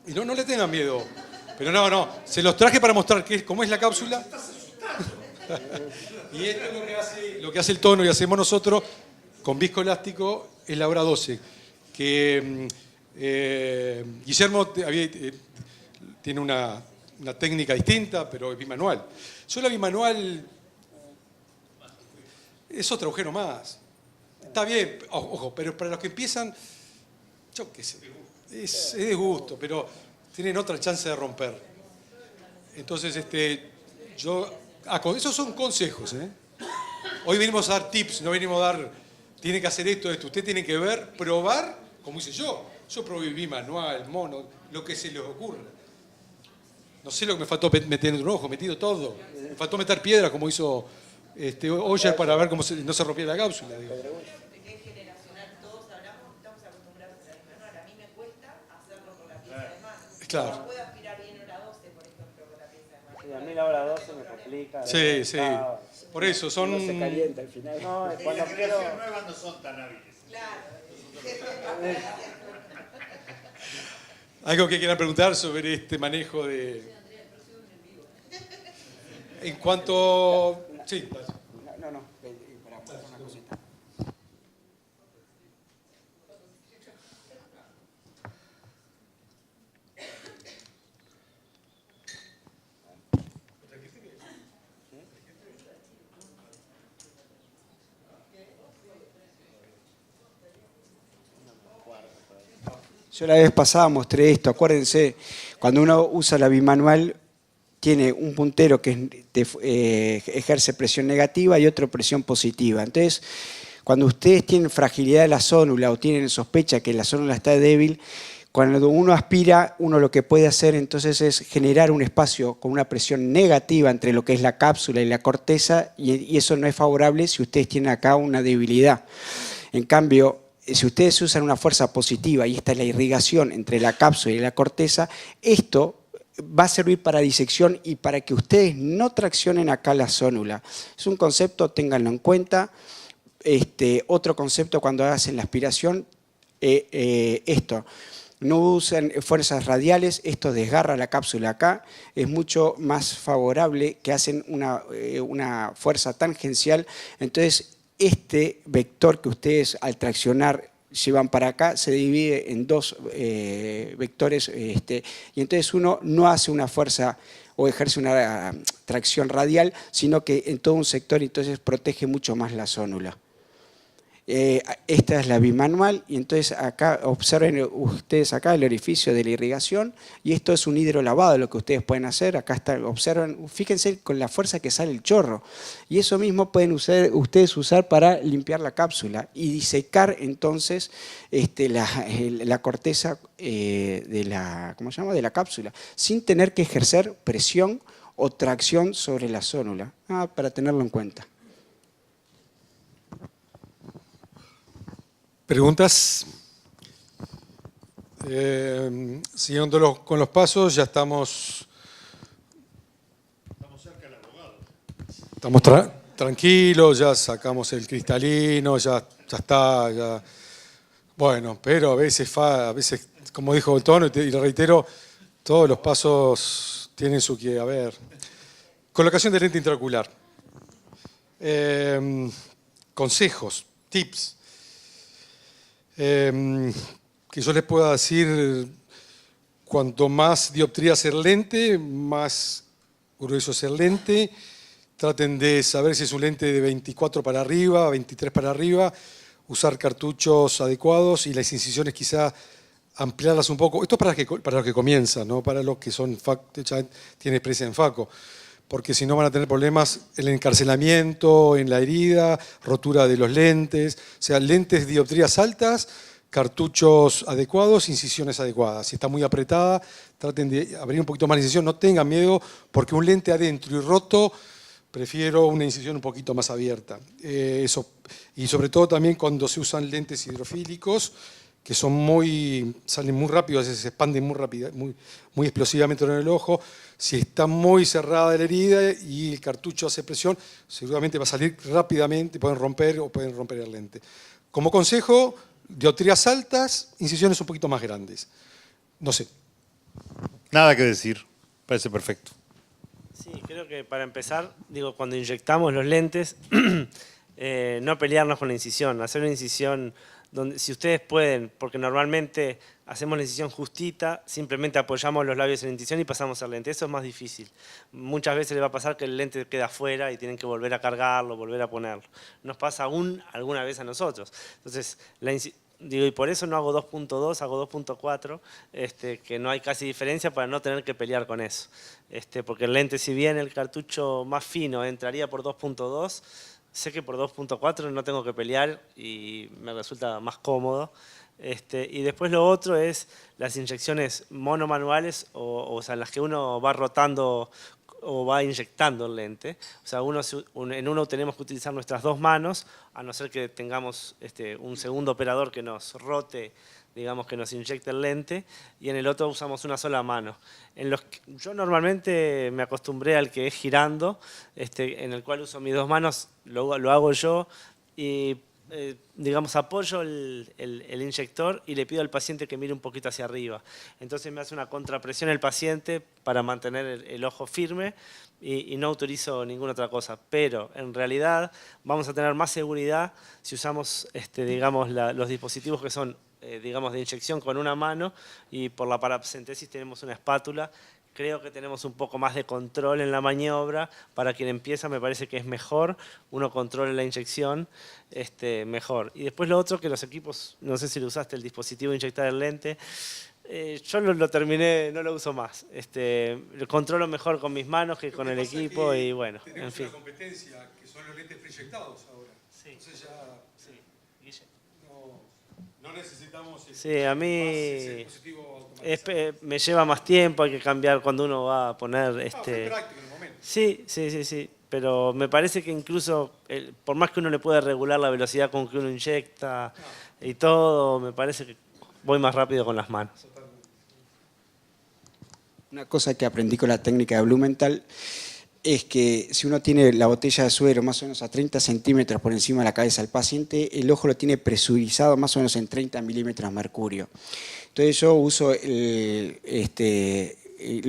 Y no le tengan miedo. Pero no, se los traje para mostrar cómo es la cápsula. Y esto es lo que hace el Tono y hacemos nosotros con viscoelástico, es la hora 12. Que Guillermo tiene una técnica distinta, pero es bimanual. Yo la bimanual es otro agujero más. Está bien, ojo, pero para los que empiezan, yo qué sé, es de gusto, pero tienen otra chance de romper. Entonces, esos son consejos. Hoy venimos a dar tips, no venimos a dar, tiene que hacer esto. Usted tiene que ver, probar, como hice yo. Yo probé bimanual, mono, lo que se les ocurra. No sé lo que me faltó meter en un ojo, metido todo. Me faltó meter piedra como hizo Oyer para ver cómo no se rompía la cápsula. Digo. Es generacional, todos hablamos, estamos acostumbrados a la manual. A mí me cuesta hacerlo con la pieza de mano. Claro. No puedo aspirar bien hora 12, por ejemplo, con la pieza de mano. Sí, a mí la hora 12 me complica. Sí, sí. Por eso son... No se calienta al final. No, cuando quiero... nuevas no son tan hábiles. Algo que quieran preguntar sobre este manejo de... En cuanto... Sí, No, para una cosita. Yo la vez pasada mostré esto, acuérdense, cuando uno usa la bimanual tiene un puntero que ejerce presión negativa y otro presión positiva. Entonces, cuando ustedes tienen fragilidad de la zónula o tienen sospecha que la zónula está débil, cuando uno aspira, uno lo que puede hacer entonces es generar un espacio con una presión negativa entre lo que es la cápsula y la corteza, y eso no es favorable si ustedes tienen acá una debilidad. En cambio, si ustedes usan una fuerza positiva, y esta es la irrigación entre la cápsula y la corteza, esto va a servir para disección y para que ustedes no traccionen acá la zónula. Es un concepto, ténganlo en cuenta. Otro concepto cuando hacen la aspiración, esto. No usan fuerzas radiales, esto desgarra la cápsula acá, es mucho más favorable que hacen una fuerza tangencial. Entonces, este vector que ustedes al traccionar llevan para acá se divide en dos vectores y entonces uno no hace una fuerza o ejerce una tracción radial, sino que en todo un sector entonces protege mucho más la zónula. Esta es la bimanual y entonces acá observen ustedes acá el orificio de la irrigación y esto es un hidrolavado lo que ustedes pueden hacer. Acá está, observen, fíjense con la fuerza que sale el chorro y eso mismo pueden ustedes usar para limpiar la cápsula y disecar entonces la corteza de la cápsula sin tener que ejercer presión o tracción sobre la zónula, para tenerlo en cuenta. ¿Preguntas? Siguiendo con los pasos, ya estamos... Estamos cerca del abogado. Estamos tranquilos, ya sacamos el cristalino, ya está, ya... Bueno, pero a veces, como dijo el Tono, y lo reitero, todos los pasos tienen su que haber. Colocación de lente intraocular. Consejos, tips. Que yo les pueda decir, cuanto más dioptría ser lente, más grueso ser lente. Traten de saber si es un lente de 24 para arriba, 23 para arriba, usar cartuchos adecuados y las incisiones quizá ampliarlas un poco. Esto es para los que comienzan, no para los que ya tienen experiencia en FACO, porque si no van a tener problemas en el encarcelamiento, en la herida, rotura de los lentes, o sea, lentes de dioptrías altas, cartuchos adecuados, incisiones adecuadas. Si está muy apretada, traten de abrir un poquito más la incisión, no tengan miedo, porque un lente adentro y roto, prefiero una incisión un poquito más abierta. Y sobre todo también cuando se usan lentes hidrofílicos, que salen muy rápido, a veces se expanden muy rápido, muy explosivamente en el ojo. Si está muy cerrada la herida y el cartucho hace presión, seguramente va a salir rápidamente, pueden romper el lente. Como consejo, dioptrías altas, incisiones un poquito más grandes. No sé. Nada que decir, parece perfecto. Sí, creo que para empezar, cuando inyectamos los lentes, no pelearnos con la incisión, hacer una incisión donde, si ustedes pueden, porque normalmente hacemos la incisión justita, simplemente apoyamos los labios en la incisión y pasamos el lente. Eso es más difícil. Muchas veces les va a pasar que el lente queda afuera y tienen que volver a cargarlo, volver a ponerlo. Nos pasa alguna vez a nosotros. Entonces, y por eso no hago 2.2, hago 2.4, que no hay casi diferencia para no tener que pelear con eso. Porque el lente, si bien el cartucho más fino entraría por 2.2, sé que por 2.4 no tengo que pelear y me resulta más cómodo. Y después lo otro es las inyecciones monomanuales, o sea, en las que uno va rotando o va inyectando el lente. O sea, en uno tenemos que utilizar nuestras dos manos, a no ser que tengamos un segundo operador que nos rote, digamos, que nos inyecte el lente, y en el otro usamos una sola mano. Yo normalmente me acostumbré al que es girando, en el cual uso mis dos manos, lo hago yo, y digamos, apoyo el inyector y le pido al paciente que mire un poquito hacia arriba. Entonces me hace una contrapresión el paciente para mantener el ojo firme y no autorizo ninguna otra cosa. Pero en realidad vamos a tener más seguridad si usamos digamos, los dispositivos que son digamos, de inyección con una mano, y por la paracentesis tenemos una espátula. Creo que tenemos un poco más de control en la maniobra. Para quien empieza me parece que es mejor. Uno controle la inyección mejor. Y después lo otro, que los equipos, no sé si lo usaste, el dispositivo de inyectar el lente. Yo lo terminé, no lo uso más. Lo controlo mejor con mis manos que con el equipo y bueno, en fin. Tenemos una competencia que son los lentes proyectados ahora. Sí. Entonces ya no necesitamos Sí, a mí ese dispositivo automatizado. me lleva más tiempo, hay que cambiar cuando uno va a poner... Fue práctico en el momento. Sí, pero me parece que incluso, por más que uno le pueda regular la velocidad con que uno inyecta y todo, me parece que voy más rápido con las manos. Una cosa que aprendí con la técnica de Blumenthal es que si uno tiene la botella de suero más o menos a 30 centímetros por encima de la cabeza del paciente, el ojo lo tiene presurizado más o menos en 30 milímetros de mercurio. Entonces yo uso lo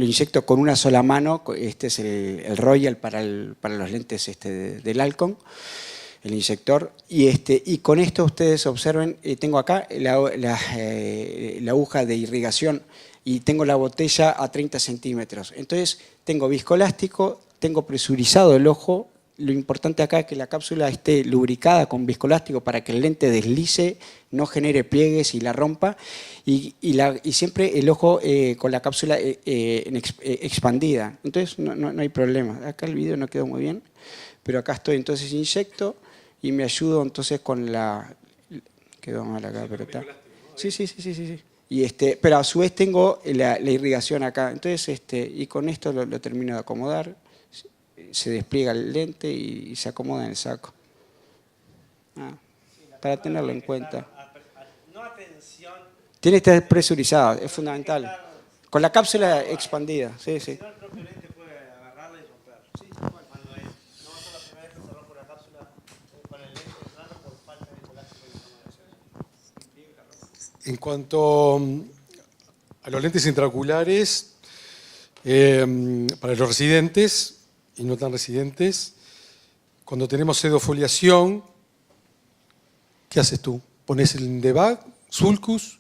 inyecto con una sola mano. Este es el Royal para los lentes del Alcon, el inyector. Y con esto ustedes observen, tengo acá la aguja de irrigación y tengo la botella a 30 centímetros. Entonces tengo viscoelástico, tengo presurizado el ojo. Lo importante acá es que la cápsula esté lubricada con viscoelástico para que el lente deslice, no genere pliegues y la rompa. Y siempre el ojo con la cápsula expandida. Entonces no hay problema. Acá el video no quedó muy bien, pero acá estoy. Entonces inyecto y me ayudo entonces con la... Quedó mal acá, pero está... Sí. Pero a su vez tengo la irrigación acá. Entonces, y con esto lo termino de acomodar. Se despliega el lente y se acomoda en el saco. Para tenerlo en cuenta. Tiene que estar presurizado, es fundamental. Con la cápsula expandida. Sí. En cuanto a los lentes intraoculares, para los residentes y no tan residentes, cuando tenemos pseudofoliación, ¿qué haces tú? Pones el Indevac, Sulcus,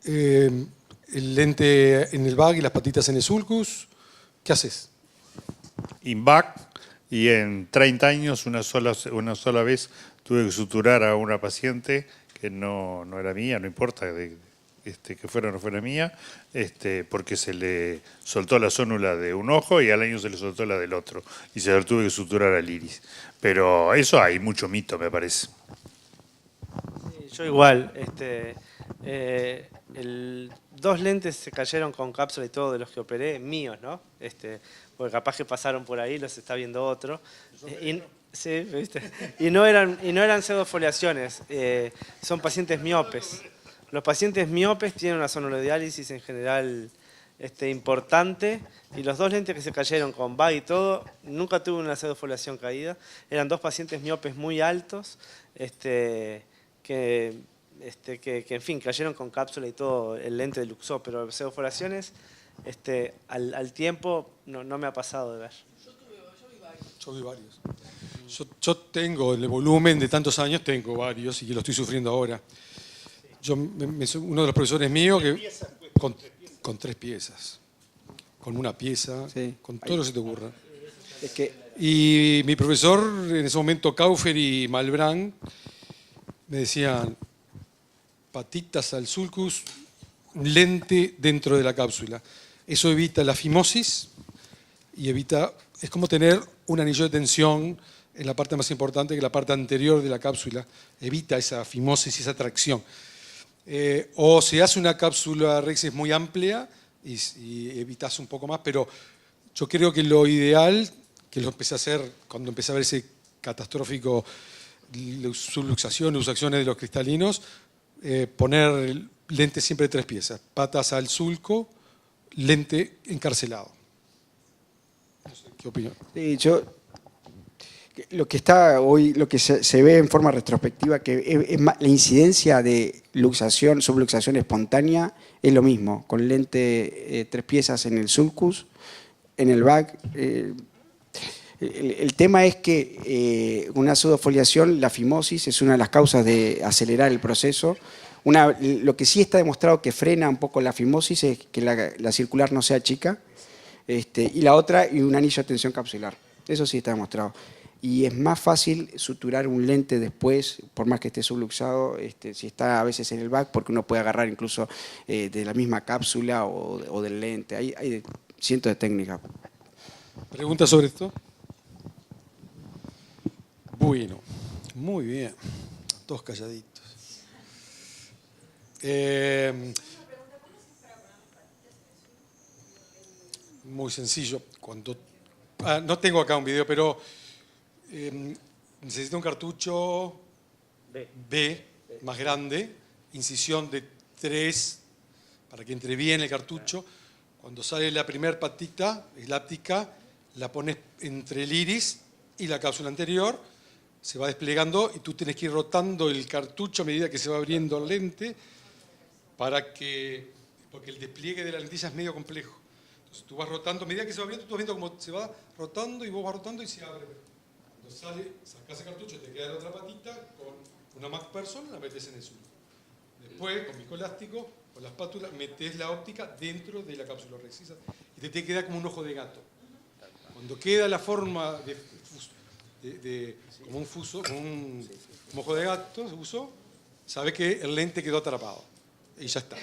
el lente en el bag y las patitas en el Sulcus, ¿qué haces? INVAC, y en 30 años una sola vez tuve que suturar a una paciente que no era mía, no importa que fuera o no fuera mía, porque se le soltó la zónula de un ojo y al año se le soltó la del otro y se le tuve que suturar al iris. Pero eso hay mucho mito, me parece. Sí, yo igual. Dos lentes se cayeron con cápsula y todo de los que operé, míos, ¿no? Porque capaz que pasaron por ahí, los está viendo otro. Sí, ¿viste? Y no eran pseudofoliaciones, son pacientes miopes. Los pacientes miopes tienen una sonodiálisis en general importante, y los dos lentes que se cayeron con bag y todo, nunca tuve una pseudofoliación caída. Eran dos pacientes miopes muy altos, que en fin, cayeron con cápsula y todo, el lente luxó, pero pseudofoliaciones al tiempo no me ha pasado de ver. Yo vi varios. Yo tengo, en el volumen de tantos años, tengo varios y lo estoy sufriendo ahora. Uno de los profesores míos que con 3 piezas, con una pieza, Sí. con todo lo que se te ocurra. Es que Y mi profesor, en ese momento Kaufer y Malbrán, me decían, patitas al sulcus, lente dentro de la cápsula. Eso evita la fimosis y es como tener un anillo de tensión en la parte más importante, que la parte anterior de la cápsula. Evita esa fimosis y esa tracción. O se hace una cápsula Rexis muy amplia y evitas un poco más, pero yo creo que lo ideal, que lo empecé a hacer cuando empecé a ver ese catastrófico subluxaciones de los cristalinos, poner lente siempre de 3 piezas, patas al sulco, lente encarcelado. No sé, ¿qué opinión? Sí, lo que está hoy, lo que se ve en forma retrospectiva, que es la incidencia de luxación, subluxación espontánea, es lo mismo, con lente 3 piezas en el sulcus, en el back. El tema es que una pseudofoliación, la fimosis, es una de las causas de acelerar el proceso. Lo que sí está demostrado que frena un poco la fimosis es que la circular no sea chica, y la otra, y un anillo de tensión capsular. Eso sí está demostrado. Y es más fácil suturar un lente después, por más que esté subluxado, si está a veces en el back, porque uno puede agarrar incluso de la misma cápsula o del lente. Hay cientos de técnicas. ¿Preguntas sobre esto? Bueno, muy bien. Todos calladitos. Muy sencillo. No tengo acá un video, pero necesito un cartucho B más grande, incisión de 3 para que entre bien el cartucho. Cuando sale la primera patita elástica, la pones entre el iris y la cápsula anterior, se va desplegando y tú tienes que ir rotando el cartucho a medida que se va abriendo el lente porque el despliegue de la lentilla es medio complejo. Entonces tú vas rotando, a medida que se va abriendo, tú vas viendo cómo se va rotando y vos vas rotando y se abre. Cuando sale, sacas el cartucho, te queda la otra patita, con una MacPherson la metes en el sur. Después, con viscoelástico, con la espátula, metes la óptica dentro de la cápsula Rexis y te queda como un ojo de gato. Cuando queda la forma como un ojo de gato, sabes que el lente quedó atrapado y ya está.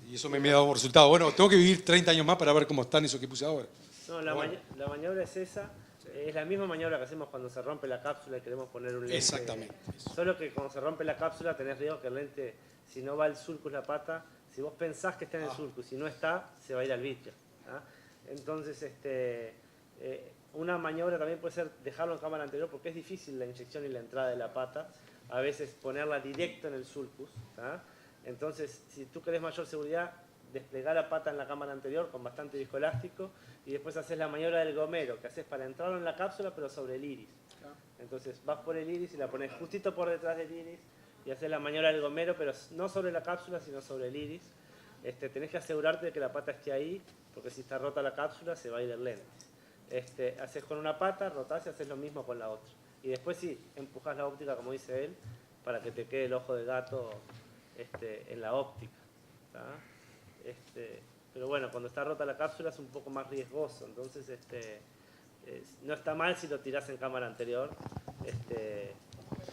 Y eso me ha dado un resultado. Bueno, tengo que vivir 30 años más para ver cómo están esos que puse ahora. No, la maniobra es esa. Es la misma maniobra que hacemos cuando se rompe la cápsula y queremos poner un lente. Exactamente. Solo que cuando se rompe la cápsula tenés riesgo que el lente, si no va al sulcus la pata, si vos pensás que está en el sulcus, si no está, se va a ir al vitrio. Entonces, una maniobra también puede ser dejarlo en cámara anterior porque es difícil la inyección y la entrada de la pata. A veces ponerla directo en el sulcus. Entonces, si tú querés mayor seguridad, desplegar la pata en la cámara anterior con bastante viscoelástico y después haces la maniobra del gomero, que haces para entrarlo en la cápsula pero sobre el iris. Entonces vas por el iris y la pones justito por detrás del iris y haces la maniobra del gomero, pero no sobre la cápsula, sino sobre el iris. Tenés que asegurarte de que la pata esté ahí, porque si está rota la cápsula se va a ir el lente. Haces con una pata, rotás y haces lo mismo con la otra. Y después sí, empujás la óptica, como dice él, para que te quede el ojo de gato en la óptica. Pero bueno, cuando está rota la cápsula es un poco más riesgoso, entonces no está mal si lo tirás en cámara anterior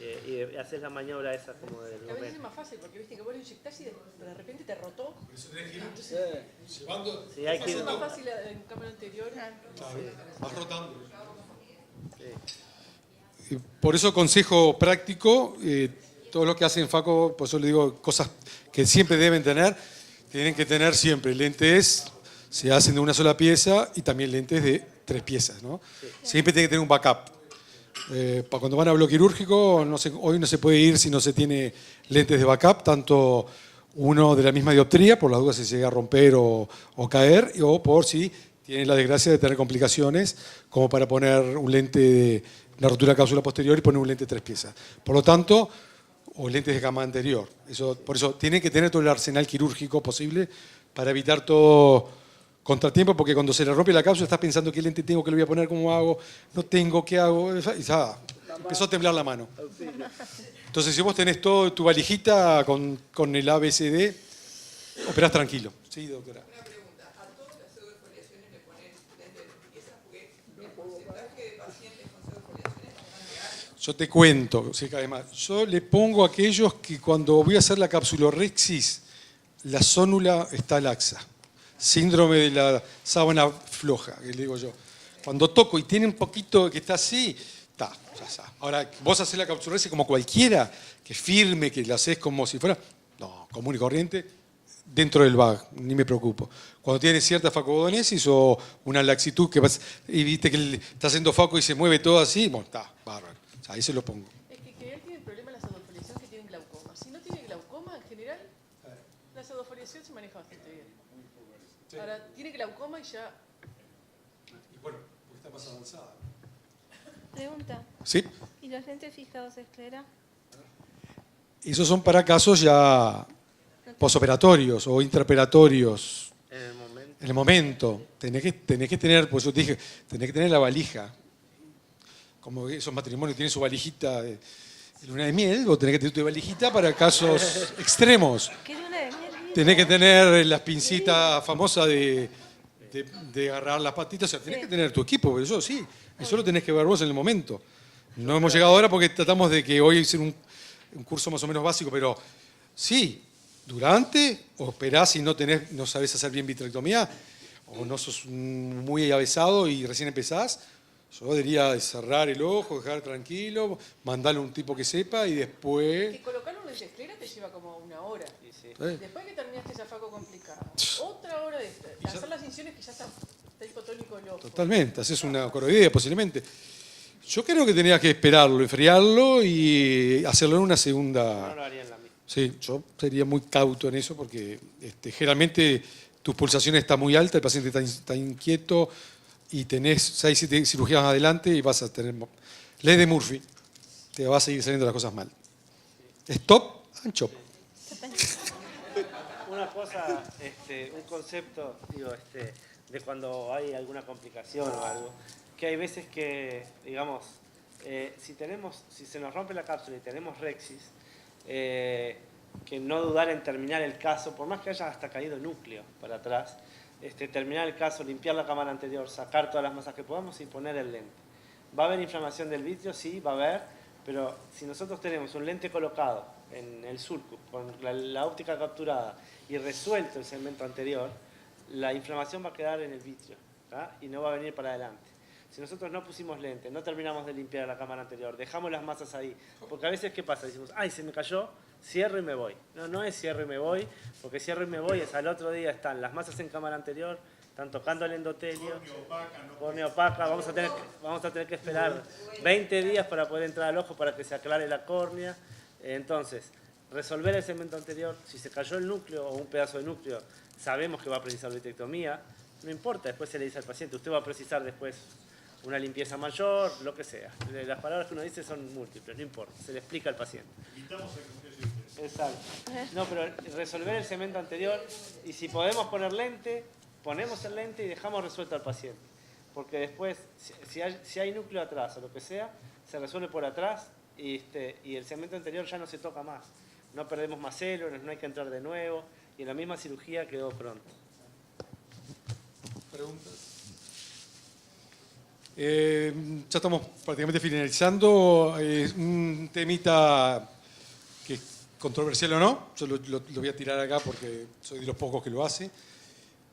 y haces la maniobra esa como del A veces es más fácil porque viste que vos lo inyectás y de repente te rotó. Sí, hay que ir. Es más fácil en cámara anterior. Vas rotando. Por eso consejo práctico, todo lo que hacen Faco, por eso le digo cosas que siempre deben tener, tienen que tener siempre lentes, se hacen de una sola pieza y también lentes de 3 piezas, ¿no? Siempre tiene que tener un backup. Para cuando van a bloque quirúrgico, hoy no se puede ir si no se tiene lentes de backup, tanto uno de la misma dioptría, por las dudas si se llega a romper o caer, o por si tienen la desgracia de tener complicaciones, como para poner un lente de una rotura de cápsula posterior y poner un lente de 3 piezas. Por lo tanto, o lentes de gama anterior. Por eso tienen que tener todo el arsenal quirúrgico posible para evitar todo contratiempo, porque cuando se le rompe la cápsula estás pensando qué lente tengo, qué le voy a poner, cómo hago, no tengo, qué hago, y empezó a temblar la mano. Entonces, si vos tenés todo tu valijita con el ABCD, operás tranquilo. Sí, doctora. Una pregunta, ¿a todas las pseudofoliaciones le pones lente de 3 piezas? Porque el porcentaje de pacientes con pseudofoliaciones es bastante alto. Yo te cuento, sí, además, yo le pongo a aquellos que cuando voy a hacer la capsulorhexis, la zónula está laxa. Síndrome de la sábana floja, que le digo yo. Cuando toco y tiene un poquito que está así, ya está. Ahora, vos hacés la capsulorhexis como cualquiera, que firme, que la haces como si fuera... No, común y corriente, dentro del bag, ni me preocupo. Cuando tiene cierta facodonesis o una laxitud y viste que está haciendo faco y se mueve todo así, bueno, está bárbaro. O sea, ahí se lo pongo. Es que él tiene el problema de la pseudofoliación que tiene glaucoma. Si no tiene glaucoma, en general, la pseudofoliación se maneja bastante bien. Ahora, tiene glaucoma y ya... Y bueno, porque está más avanzada. Pregunta. ¿Sí? ¿Y los lentes fijados de esclera? Esos son para casos ya posoperatorios o intraoperatorios. En el momento. En el momento. Tenés que tener, pues yo te dije, tenés que tener la valija. Como esos matrimonios tienen su valijita de luna de miel, vos tenés que tener tu valijita para casos extremos. ¿Qué luna de miel? Tenés que tener las pincitas famosas de agarrar las patitas, o sea, tenés que tener tu equipo, pero eso sí, eso lo tenés que ver vos en el momento. No hemos llegado ahora porque tratamos de que hoy sea un curso más o menos básico, pero sí, durante, o esperás y no sabés hacer bien vitrectomía, o no sos muy avesado y recién empezás, yo diría cerrar el ojo, dejar tranquilo, mandarle a un tipo que sepa y después... Que colocar un lente de esclera te lleva como 1 hora. Después que terminaste esa faco complicada, otra hora de hacer las incisiones que ya está hipotónico el ojo. Totalmente, haces una coroidea posiblemente. Yo creo que tenías que esperarlo, enfriarlo y hacerlo en una segunda... No lo haría en la misma. Sí, yo sería muy cauto en eso porque generalmente tus pulsaciones están muy altas, el paciente está inquieto y tenés 6, 7 cirugías adelante y vas a tener... Ley de Murphy, te va a seguir saliendo las cosas mal. Stop and chop. Una cosa, un concepto, de cuando hay alguna complicación o algo, que hay veces que, digamos, si se nos rompe la cápsula y tenemos rexis, que no dudar en terminar el caso, por más que haya hasta caído núcleo para atrás, terminar el caso, limpiar la cámara anterior, sacar todas las masas que podamos y poner el lente. ¿Va a haber inflamación del vitrio? Sí, va a haber, pero si nosotros tenemos un lente colocado en el surco, con la óptica capturada y resuelto el segmento anterior, la inflamación va a quedar en el vitrio, ¿tá? Y no va a venir para adelante. Si nosotros no pusimos lente, no terminamos de limpiar la cámara anterior, dejamos las masas ahí, porque a veces, ¿qué pasa? Decimos, ay, se me cayó, cierro y me voy. No, no es cierro y me voy, porque cierro y me voy es al otro día están las masas en cámara anterior, están tocando el endotelio, córnea opaca, vamos a tener que esperar 20 días para poder entrar al ojo para que se aclare la córnea. Entonces, resolver el segmento anterior, si se cayó el núcleo o un pedazo de núcleo, sabemos que va a precisar vitrectomía, no importa, después se le dice al paciente, usted va a precisar después una limpieza mayor, lo que sea. Las palabras que uno dice son múltiples, no importa, se le explica al paciente. Exacto. No, pero resolver el segmento anterior, y si podemos poner lente, ponemos el lente y dejamos resuelto al paciente. Porque después, si hay núcleo atrás o lo que sea, se resuelve por atrás y el segmento anterior ya no se toca más. No perdemos más células, no hay que entrar de nuevo, y en la misma cirugía quedó pronto. ¿Preguntas? Ya estamos prácticamente finalizando. Un temita que es controversial o no, yo lo voy a tirar acá porque soy de los pocos que lo hace,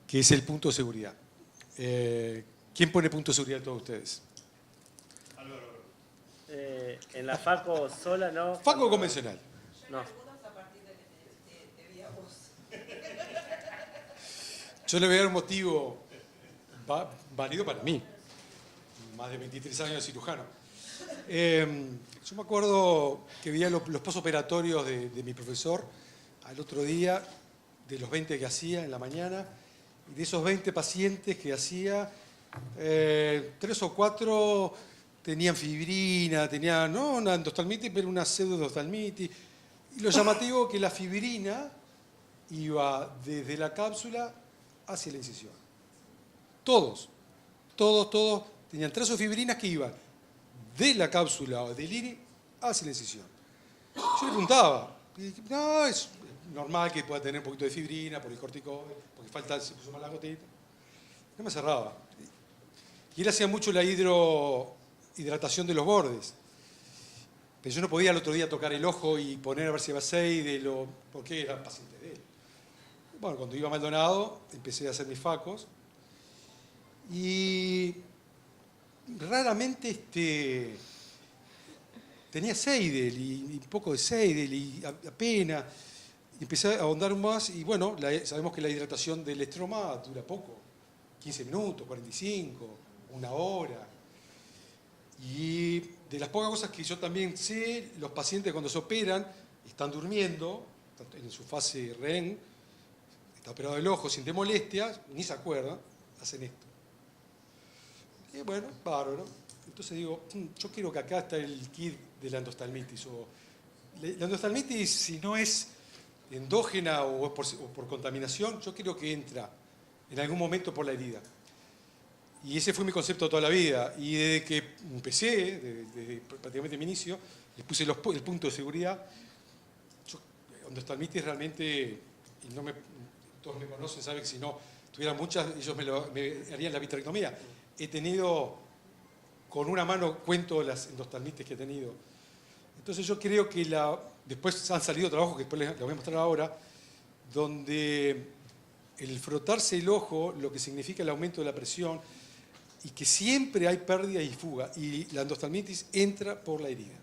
que es el punto de seguridad. ¿Quién pone punto de seguridad de todos ustedes? En la FACO sola no. ¿Faco o convencional? No. Yo le voy a dar un motivo válido para mí. Más de 23 años de cirujano. Yo me acuerdo que veía los posoperatorios de mi profesor al otro día, de los 20 que hacía en la mañana, y de esos 20 pacientes que hacía, 3 o 4 tenían fibrina, tenían no una endostalmitis, pero una pseudoendostalmitis. Y lo llamativo que la fibrina iba desde la cápsula hacia la incisión. Todos tenían trazofibrinas que iban de la cápsula o del IRI hacia la incisión. Yo le preguntaba, no, es normal que pueda tener un poquito de fibrina por el corticoide, porque se puso mal la gotita. No me cerraba. Y él hacía mucho la hidratación de los bordes. Pero yo no podía al otro día tocar el ojo y poner a ver si iba Seidel, porque era paciente de él. Bueno, cuando iba a Maldonado, empecé a hacer mis facos. Y raramente tenía Seidel y un poco de Seidel y apenas. Y empecé a ahondar más y bueno, sabemos que la hidratación del estroma dura poco, 15 minutos, 45, una hora. Y de las pocas cosas que yo también sé, los pacientes cuando se operan están durmiendo, en su fase REM, está operado el ojo, siente molestias, ni se acuerdan, hacen esto. Y bueno, bárbaro. Entonces digo, yo quiero que acá está el kit de la endostalmitis. La endostalmitis, si no es endógena o por contaminación, yo creo que entra en algún momento por la herida. Y ese fue mi concepto toda la vida. Y desde que empecé, desde prácticamente mi inicio, les puse el punto de seguridad. Endostalmitis realmente, y todos me conocen, saben que si no tuviera muchas, ellos me harían la vitrectomía. He tenido, con una mano cuento las endostalmitis que he tenido. Entonces yo creo que después han salido trabajos que después les voy a mostrar ahora, donde el frotarse el ojo, lo que significa el aumento de la presión, y que siempre hay pérdida y fuga, y la endostalmitis entra por la herida.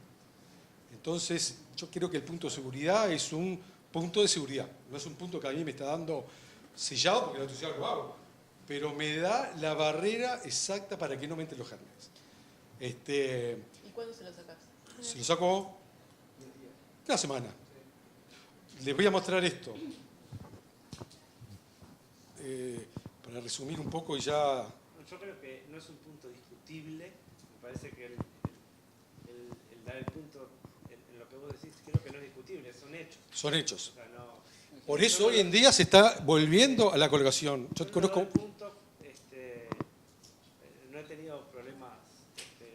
Entonces yo creo que el punto de seguridad es un punto de seguridad, no es un punto que a mí me está dando sellado, porque la electricidad lo hago, pero me da la barrera exacta para que no me entren los gérmenes. ¿Y cuándo se lo sacás? Se lo saco una semana. Les voy a mostrar esto. Para resumir un poco y ya... Yo creo que no es un punto discutible. Me parece que el dar el punto en lo que vos decís, creo que no es discutible, son hechos. Son hechos. O sea, Por eso hoy en día se está volviendo a la colgación. Yo conozco... Punto, no he tenido problemas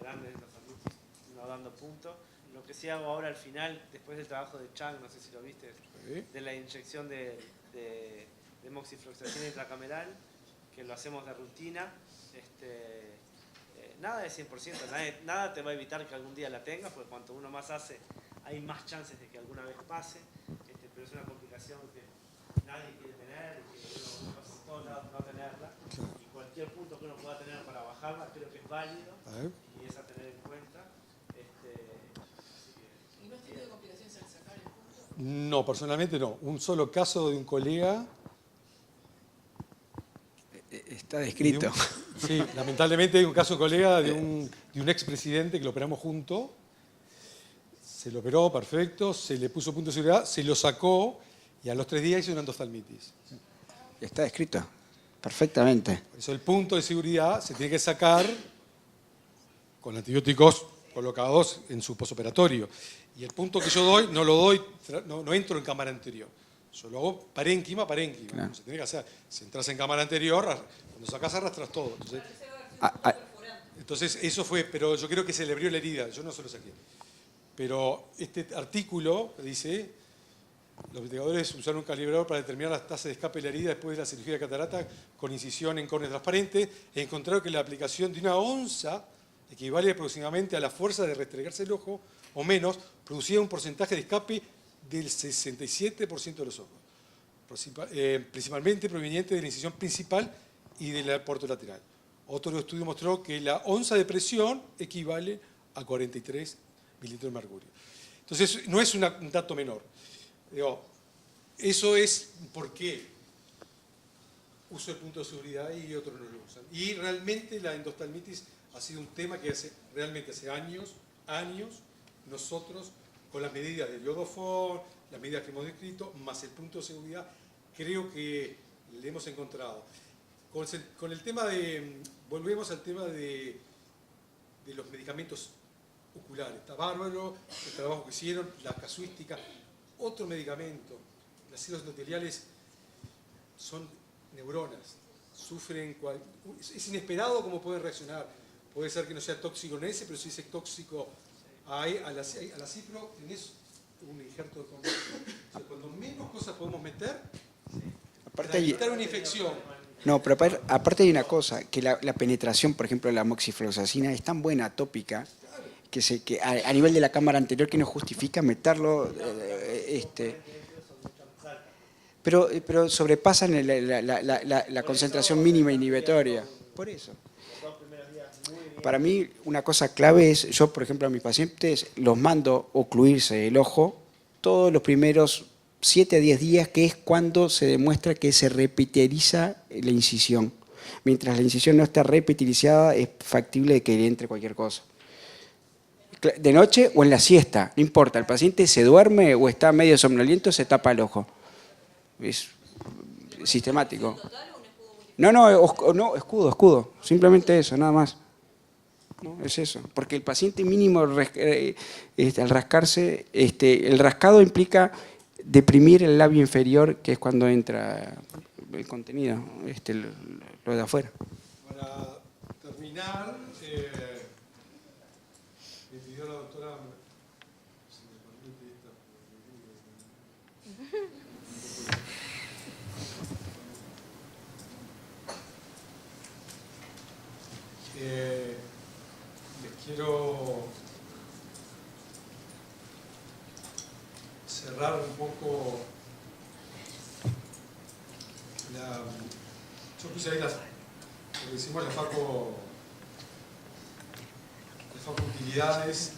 grandes en los adultos no dando puntos. Lo que sí hago ahora al final, después del trabajo de Chang, no sé si lo viste, Sí. de la inyección de moxifloxacina intracameral, que lo hacemos de rutina. Nada es 100%, nada te va a evitar que algún día la tengas, porque cuanto uno más hace, hay más chances de que alguna vez pase, pero es una complicación que nadie quiere tener, que uno pasa por todos lados no tenerla, y cualquier punto que uno pueda tener para bajarla creo que es válido, y es a tener en cuenta. ¿Y no has tenido complicaciones al sacar el punto? No, personalmente no. Un solo caso de un colega... Está descrito. Sí, lamentablemente hay un caso de colega de un expresidente que lo operamos juntos. Se lo operó, perfecto, se le puso punto de seguridad, se lo sacó y a los 3 días hizo una endostalmitis. Está descrito, perfectamente. Por eso el punto de seguridad se tiene que sacar con antibióticos colocados en su posoperatorio. Y el punto que yo doy, no entro en cámara anterior. Yo lo hago parénquima. Claro. Se tiene que hacer. Si entras en cámara anterior, cuando sacas arrastras todo. Entonces eso fue, pero yo creo que se le abrió la herida, yo no se lo saqué. Pero este artículo dice, los investigadores usaron un calibrador para determinar las tasas de escape de la herida después de la cirugía de catarata con incisión en córnea transparente e encontraron que la aplicación de una onza equivale aproximadamente a la fuerza de restregarse el ojo o menos, producía un porcentaje de escape del 67% de los ojos, principalmente proveniente de la incisión principal y del puerto lateral. Otro estudio mostró que la onza de presión equivale a 43 mililitros de mercurio. Entonces, no es un dato menor. Digo, eso es por qué uso el punto de seguridad y otros no lo usan. Y realmente la endostalmitis ha sido un tema que realmente hace años, nosotros, con las medidas del iodofor, las medidas que hemos descrito, más el punto de seguridad, creo que le hemos encontrado. Con el tema volvemos al tema de los medicamentos oculares. Está bárbaro el trabajo que hicieron, la casuística. Otro medicamento, las células endoteliales son neuronas, sufren, es inesperado cómo pueden reaccionar. Puede ser que no sea tóxico en ese, pero si es tóxico a la cipro, tenés un injerto de condón. O sea, cuando menos cosas podemos meter, para evitar una infección. No, pero aparte hay una cosa, que la penetración, por ejemplo, de la moxifloxacina es tan buena tópica que a nivel de la cámara anterior que no justifica meterlo. Pero sobrepasan la concentración mínima inhibitoria. Por eso. Para mí, una cosa clave es, yo, por ejemplo, a mis pacientes los mando ocluirse el ojo todos los primeros 7 a 10 días, que es cuando se demuestra que se repeteriza la incisión. Mientras la incisión no está repetirizada, es factible de que le entre cualquier cosa. De noche o en la siesta, no importa, el paciente se duerme o está medio somnoliento, se tapa el ojo. Es sistemático. No, escudo, simplemente eso, nada más. No, es eso, porque el paciente mínimo, al rascarse, el rascado implica deprimir el labio inferior, que es cuando entra el contenido, lo de afuera. Para terminar, me pidió la doctora, si me permite les quiero cerrar un poco yo puse ahí lo que decimos las facultades,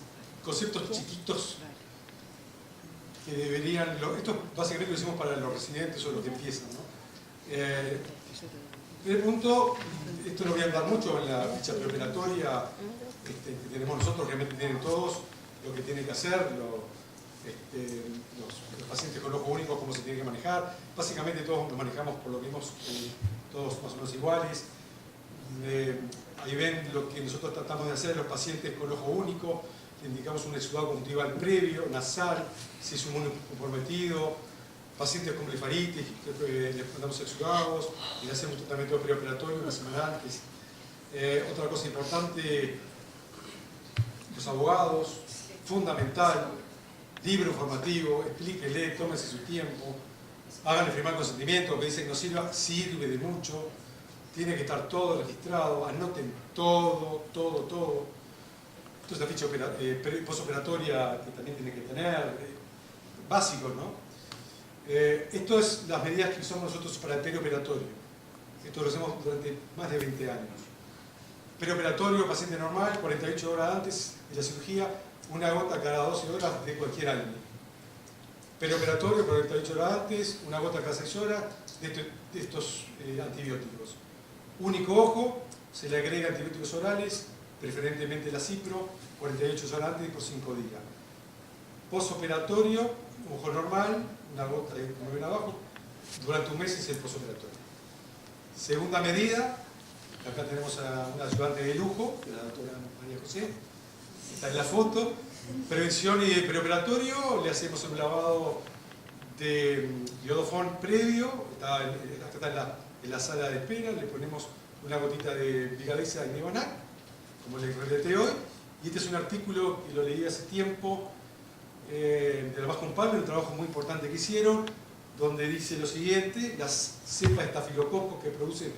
conceptos chiquitos que deberían, esto básicamente lo hicimos para los residentes o los que empiezan, ¿no? Primer punto, esto lo voy a andar mucho en la ficha preoperatoria que tenemos nosotros, realmente tienen todos lo que tienen que hacer, los pacientes con ojo único, cómo se tiene que manejar. Básicamente todos nos manejamos por lo mismo, todos más o menos iguales. Ahí ven lo que nosotros tratamos de hacer en los pacientes con ojo único. Le indicamos un exudado conjuntival previo, nasal, si es un comprometido. Pacientes con blefaritis, les mandamos exudados, y le hacemos un tratamiento preoperatorio una semana antes. Otra cosa importante, los abogados, fundamental, libro informativo, explíquele, tómese su tiempo, háganle firmar consentimiento, que dicen que no sirve de mucho, tiene que estar todo registrado, anoten todo. Esto es la ficha postoperatoria que también tiene que tener, básicos, ¿no? Esto es las medidas que usamos nosotros para el perioperatorio. Esto lo hacemos durante más de 20 años. Perioperatorio, paciente normal, 48 horas antes de la cirugía, una gota cada 12 horas de cualquier alimento. Perioperatorio, 48 horas antes, una gota cada 6 horas de estos antibióticos. Único ojo, se le agrega antibióticos orales, preferentemente la cipro, 48 horas antes y por 5 días. Postoperatorio, ojo normal, una gota, como ven abajo, durante un mes es el postoperatorio. Segunda medida, acá tenemos a una ayudante de lujo, de la doctora María José, está en la foto. Prevención y preoperatorio, le hacemos un lavado de iodofón previo, está en la sala de espera, le ponemos una gotita de Vigadesa y Nevanac, como les relaté hoy, y este es un artículo que lo leí hace tiempo, de la Vasco Palmer, un trabajo muy importante que hicieron, donde dice lo siguiente: las cepas estafilococo que producen,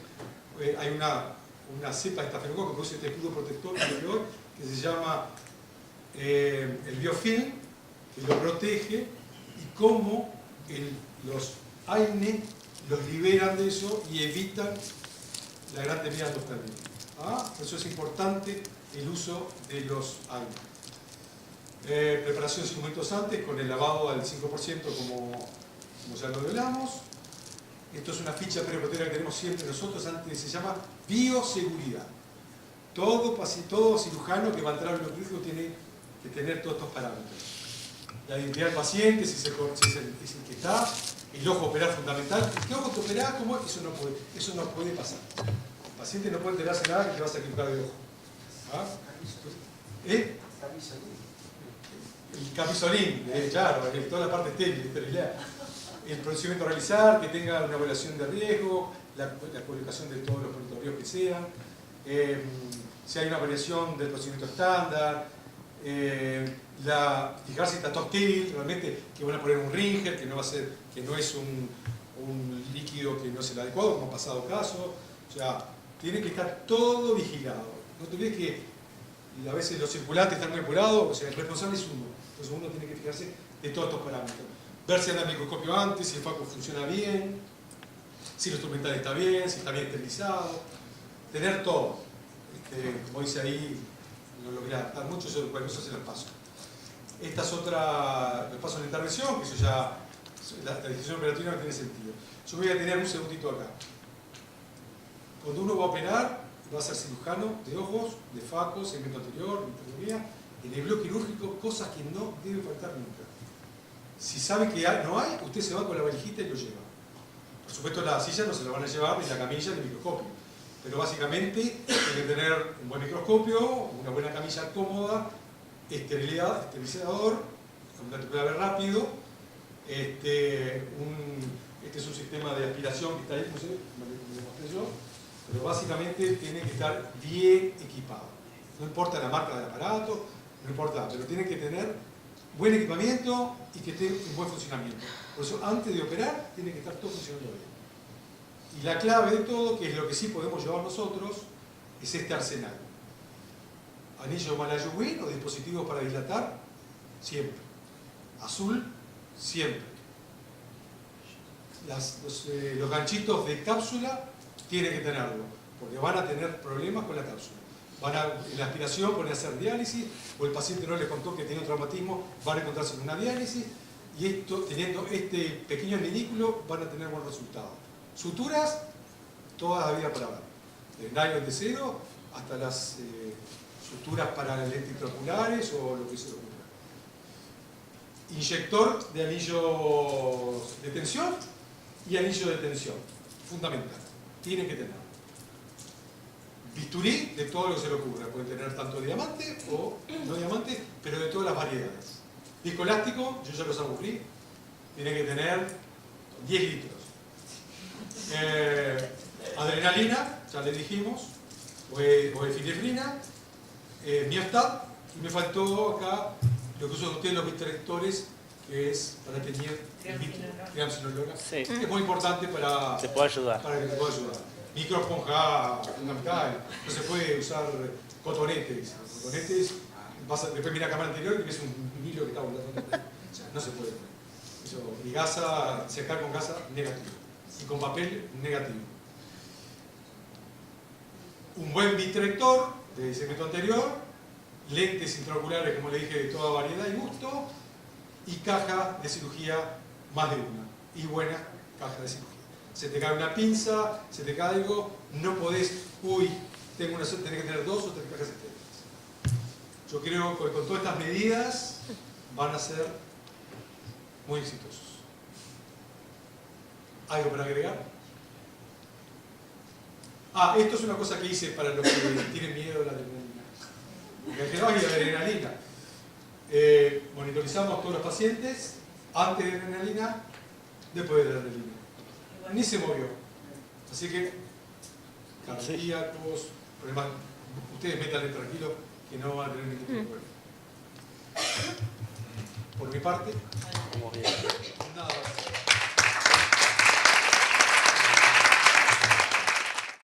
hay una cepa de estafilococo que produce este escudo protector que se llama el biofilm, que lo protege, y cómo los AINE los liberan de eso y evitan la gran temida endospermia. Por eso es importante el uso de los AINE. Preparación 5 minutos antes con el lavado al 5% como ya lo hablamos. Esto es una ficha preoperatoria que tenemos siempre nosotros, antes se llama bioseguridad. Todo cirujano que va a entrar al quirúrgico tiene que tener todos estos parámetros. La identidad del paciente, si es el que está, el ojo operar fundamental. ¿Qué ojo te operás? ¿Cómo? Eso no puede pasar. El paciente no puede enterarse nada que te vas a equivocar de ojo. El capizolín, claro, toda la parte esterilidad. El procedimiento a realizar, que tenga una evaluación de riesgo, la colocación de todos los monitorios que sean, si hay una variación del procedimiento estándar, fijar si está todo hostil, realmente que van a poner un ringer, que no es un líquido que no es el adecuado, como ha pasado caso. O sea, tiene que estar todo vigilado. No te olvides que a veces los circulantes están muy apurados, o sea, el responsable es uno. Entonces uno tiene que fijarse de todos estos parámetros. Ver si anda el microscopio antes, si el FACO funciona bien, si el instrumental está bien, si está bien esterilizado. Tener todo. Como dice ahí, no lo voy a adaptar mucho, yo cualquier cosa se los paso. Esta es otra, los pasos de intervención, que eso ya la decisión operativa no tiene sentido. Yo voy a tener un segundito acá. Cuando uno va a operar, va a ser cirujano de ojos, de faco, segmento anterior, de microscopía, en el bloque quirúrgico, cosas que no deben faltar nunca. Si sabe que no hay, usted se va con la valijita y lo lleva. Por supuesto, la silla no se la van a llevar, ni la camilla, ni el microscopio. Pero básicamente tiene que tener un buen microscopio, una buena camilla cómoda, esterilizador, un anticoagulante rápido. Este es un sistema de aspiración que está ahí, no sé, me lo mostré yo. Pero básicamente tiene que estar bien equipado. No importa la marca del aparato, no importa, pero tiene que tener buen equipamiento y que esté en buen funcionamiento. Por eso, antes de operar, tiene que estar todo funcionando bien. Y la clave de todo, que es lo que sí podemos llevar nosotros, es este arsenal. Anillo Malayo-Win o dispositivos para dilatar, siempre. Azul, siempre. Los ganchitos de cápsula tienen que tenerlo, porque van a tener problemas con la cápsula. En la aspiración van a hacer diálisis, o el paciente no les contó que tiene un traumatismo, van a encontrarse con una diálisis, y teniendo este pequeño minículo van a tener buenos resultados. Suturas, toda la vida para ver. Desde nylon de cero hasta las suturas para lentes intraoculares o lo que se le ocurra. Inyector de anillo de tensión y anillo de tensión. Fundamental. Tienen que tener. Bisturí de todo lo que se le ocurra. Pueden tener tanto diamante o no diamante, pero de todas las variedades. Disco elástico, yo ya los aburrí. Tiene que tener 10 litros. Adrenalina, ya le dijimos, o efedrina, miostat, y me faltó acá lo que usan ustedes los vitrectores, que es para teñir el vitro, triamcinolona. Sí. Es muy importante para, Te puede ayudar. para que te pueda ayudar. Microesponja fundamental, no se puede usar cotonetes. Cotonetes, después mira la cámara anterior y ves un hilo que está volando. O sea, no se puede. Eso, y gasa, secar con gasa, negativo. Y con papel, negativo. Un buen vitrector del segmento anterior, lentes intraoculares, como le dije, de toda variedad y gusto, y caja de cirugía más de una. Y buena caja de cirugía. Se te cae una pinza, se te cae algo, no podés, tenés que tener 2 o 3 cajas estériles. Yo creo que con todas estas medidas van a ser muy exitosos. ¿Algo para agregar? Esto es una cosa que hice para los que tienen miedo a la adrenalina. Me dijeron, ay, la adrenalina. Monitorizamos a todos los pacientes antes de la adrenalina, después de la adrenalina. Ni se movió. Así que, cardíacos, problemas, ustedes métanle tranquilo que no van a tener ningún problema. Por mi parte, nada más.